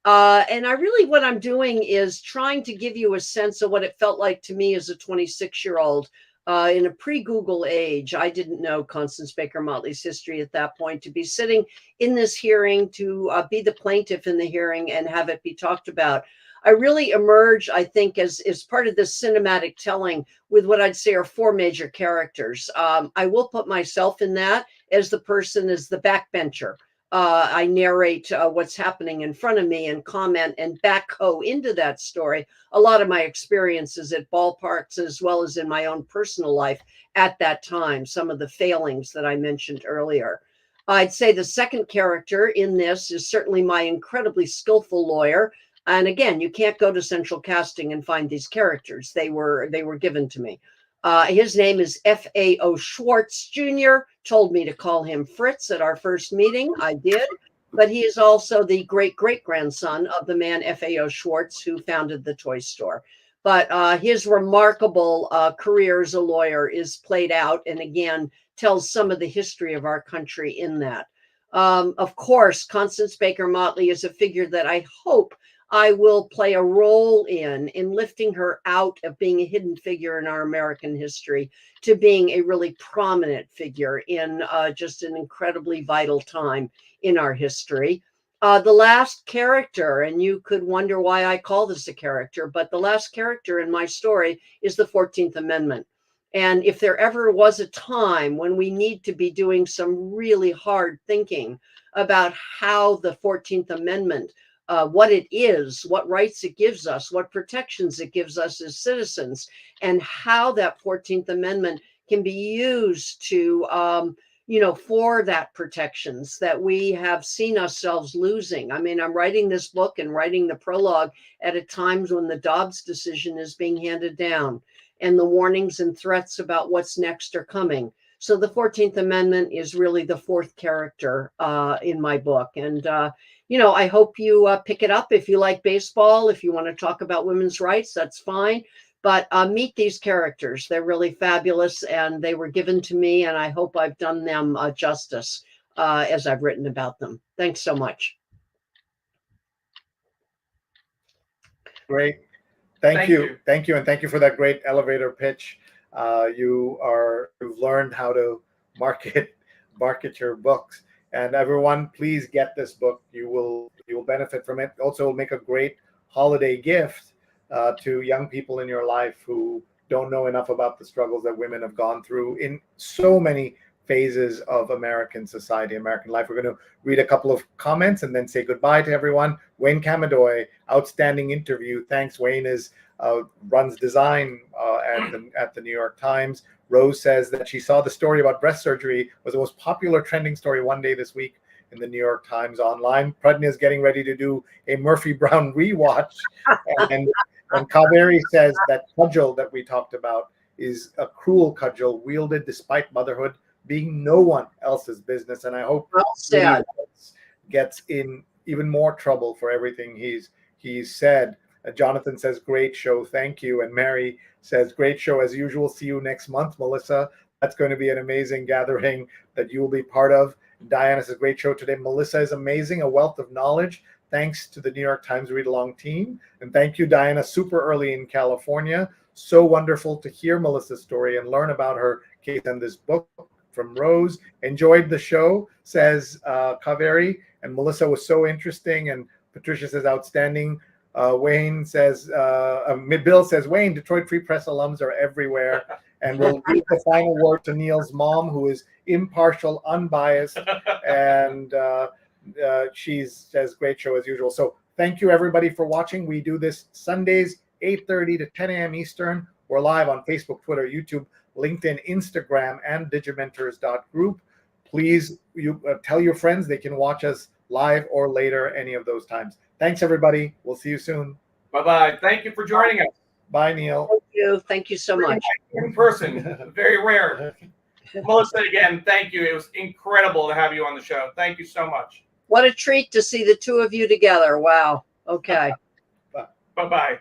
And what I'm doing is trying to give you a sense of what it felt like to me as a 26-year-old in a pre-Google age. I didn't know Constance Baker Motley's history at that point. To be sitting in this hearing, to be the plaintiff in the hearing and have it be talked about. I really emerge, I think, as part of this cinematic telling with what I'd say are 4 major characters. I will put myself in that as the person, as the backbencher. I narrate what's happening in front of me and comment and backhoe into that story a lot of my experiences at ballparks as well as in my own personal life at that time, some of the failings that I mentioned earlier. I'd say the second character in this is certainly my incredibly skillful lawyer. And again, you can't go to central casting and find these characters. They were given to me. His name is F.A.O. Schwartz Jr., told me to call him Fritz at our first meeting. I did. But he is also the great-great-grandson of the man F.A.O. Schwartz, who founded the toy store. But his remarkable career as a lawyer is played out, and again, tells some of the history of our country in that. Of course, Constance Baker Motley is a figure that I hope I will play a role in lifting her out of being a hidden figure in our American history to being a really prominent figure in just an incredibly vital time in our history. The last character, and you could wonder why I call this a character, but the last character in my story is the 14th Amendment. And if there ever was a time when we need to be doing some really hard thinking about how the 14th Amendment, what it is, what rights it gives us, what protections it gives us as citizens, and how that 14th Amendment can be used to for that protections that we have seen ourselves losing. I mean, I'm writing this book and writing the prologue at a time when the Dobbs decision is being handed down and the warnings and threats about what's next are coming. So the 14th Amendment is really the fourth character in my book. And, I hope you pick it up if you like baseball. If you want to talk about women's rights, that's fine. But meet these characters. They're really fabulous, and they were given to me, and I hope I've done them justice as I've written about them. Thanks so much. Great. Thank you. Thank you. And thank you for that great elevator pitch. You've learned how to market your books. And everyone, please get this book. You will benefit from it. Also, it'll make a great holiday gift to young people in your life who don't know enough about the struggles that women have gone through in so many phases of American society, American life. We're going to read a couple of comments and then say goodbye to everyone. Wayne Camadoy, outstanding interview. Thanks. Wayne runs design at the New York Times. Rose says that she saw the story about breast surgery was the most popular trending story one day this week in the New York Times online. Pradnya is getting ready to do a Murphy Brown rewatch. And Kaveri says that cudgel that we talked about is a cruel cudgel wielded despite motherhood being no one else's business. And I hope he gets in even more trouble for everything he's said. Jonathan says, great show. Thank you. And Mary says, great show as usual. See you next month, Melissa. That's going to be an amazing gathering that you will be part of. Diana says, great show today. Melissa is amazing, a wealth of knowledge. Thanks to the New York Times Read Along team. And thank you, Diana, super early in California. So wonderful to hear Melissa's story and learn about her case and this book. From Rose, enjoyed the show, says Kaveri. And Melissa was so interesting. And Patricia says, outstanding. Wayne says, Bill says, Wayne, Detroit Free Press alums are everywhere. And we'll give the final word to Neil's mom, who is impartial, unbiased, and she says, great show as usual. So thank you, everybody, for watching. We do this Sundays, 8:30 to 10 a.m. Eastern. We're live on Facebook, Twitter, YouTube, LinkedIn, Instagram, and digimentors.group. Please tell your friends they can watch us live or later any of those times. Thanks, everybody. We'll see you soon. Bye-bye. Thank you for joining us. Bye, Neil. Thank you. Thank you so much. In person. Very rare. Melissa, again, thank you. It was incredible to have you on the show. Thank you so much. What a treat to see the two of you together. Wow. Okay. Bye-bye.